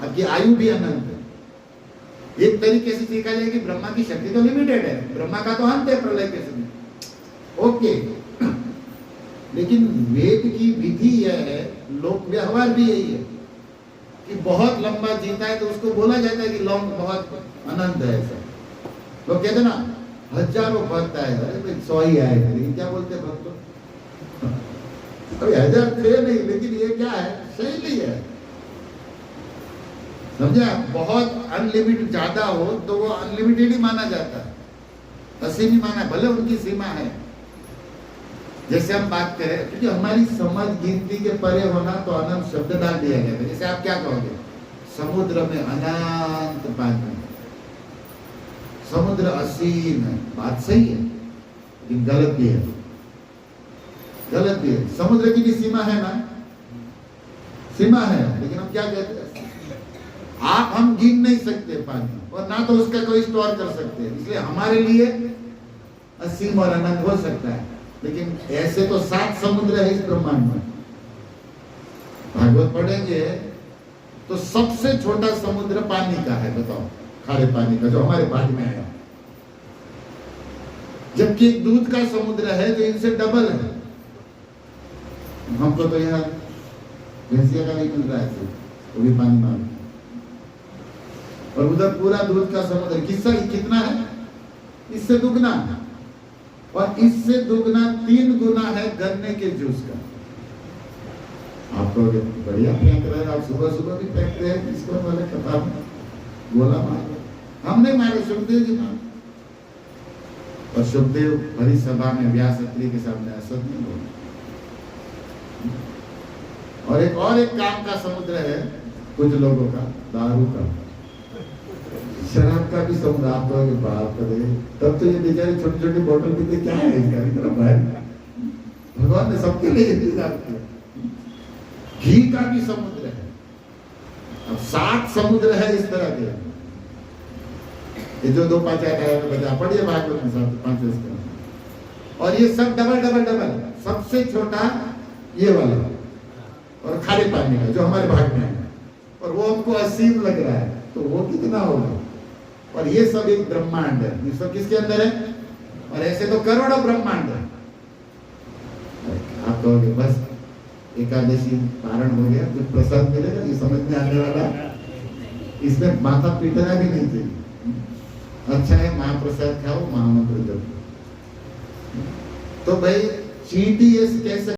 Speaker 1: आपकी आयु भी अनंत है। एक तरीके से देखा जाए कि ब्रह्मा की शक्ति तो लिमिटेड है, ब्रह्मा का तो अंत है प्रलय के समय, ओके। लेकिन वेद की विधि यह है, लोक व्यवहार भी यही है कि बहुत लंबा जीता है तो उसको बोला जाता है कि लॉन्ग बहुत अनंत है। ऐसा तो कहते ना हजारों भक्त आए, अरे 100 ही आए, लेकिन क्या बोलते भक्त? अभी 1000 थे नहीं, लेकिन ये क्या है? शैली है, समझे? बहुत अनलिमिटेड ज्यादा हो तो वो अनलिमिटेड ही माना जाता है, असीम ही माना, भले उनकी सीमा है। जैसे हम बात करें, क्योंकि हमारी समझ गिनती के परे होना, तो अनंत शब्द डाल दिया गया था। जैसे आप क्या कहोगे? समुद्र में अनंत पानी, समुद्र असीम है, बात सही है, लेकिन गलत भी है, गलत भी है। समुद्र की भी सीमा है ना, सीमा है, लेकिन हम क्या कहते हैं? आप हम गिन नहीं सकते पानी, और ना तो उसका कोई स्टोर कर सकते हैं। इसलिए हमारे लिए असीम और अनंत हो सकता है, लेकिन ऐसे तो 7 समुद्र है इस ब्रह्मांड में। भागवत पढ़ेंगे तो सबसे छोटा समुद्र पानी का है, बताओ, खारे पानी का, जो हमारे भाग में है। जबकि एक दूध का समुद्र है जो इनसे डबल है। हमको तो यहाँ भैंसिया का नहीं मिल रहा है, वो भी पानी मांग, और उधर पूरा दूध का समुद्र कितना है, इससे दुगना, और इससे दुगना 3 गुना है गन्ने के जूस का। आपको बढ़िया फेंक रहे हैं, आप सुबह सुबह भी फेंकते हैं इसको, वाले कथा गोला मारो, हम नहीं मारे, सुखदेव जी मारे। और सुखदेव भरी सभा में व्यास अत्रि के सामने असत नहीं बोले। और एक काम का समुद्र है कुछ लोगों का, दारू का, शराब का भी समुद्र। आप तो बात करे, तब तो ये बेचारे छोटी छोटी बोतल पीते, क्या है इसका इतना भाई, भगवान ने सबके लिए इंतजाम किया। घी का भी समुद्र है। अब 7 समुद्र है इस तरह के। ये जो 2 5 बजा पढ़िए भागवत में 7 5 इसका, और ये सब डबल, सबसे छोटा ये वाला, और खारे पानी का जो हमारे भाग में है, और वो हमको असीम लग रहा है, तो वो कितना होगा। और ये सब एक ब्रह्मांड है, ये सब किसके अंदर है, और ऐसे तो करोड़ों ब्रह्मांड है। आप कहोगे बस एकादशी पारण हो गया, कुछ प्रसाद मिलेगा, ये समझ में आने वाला, इसमें माथा पीटना भी नहीं चाहिए। अच्छा है महाप्रसाद खाओ, महामंत्र जपो। तो भाई चींटी ये कैसे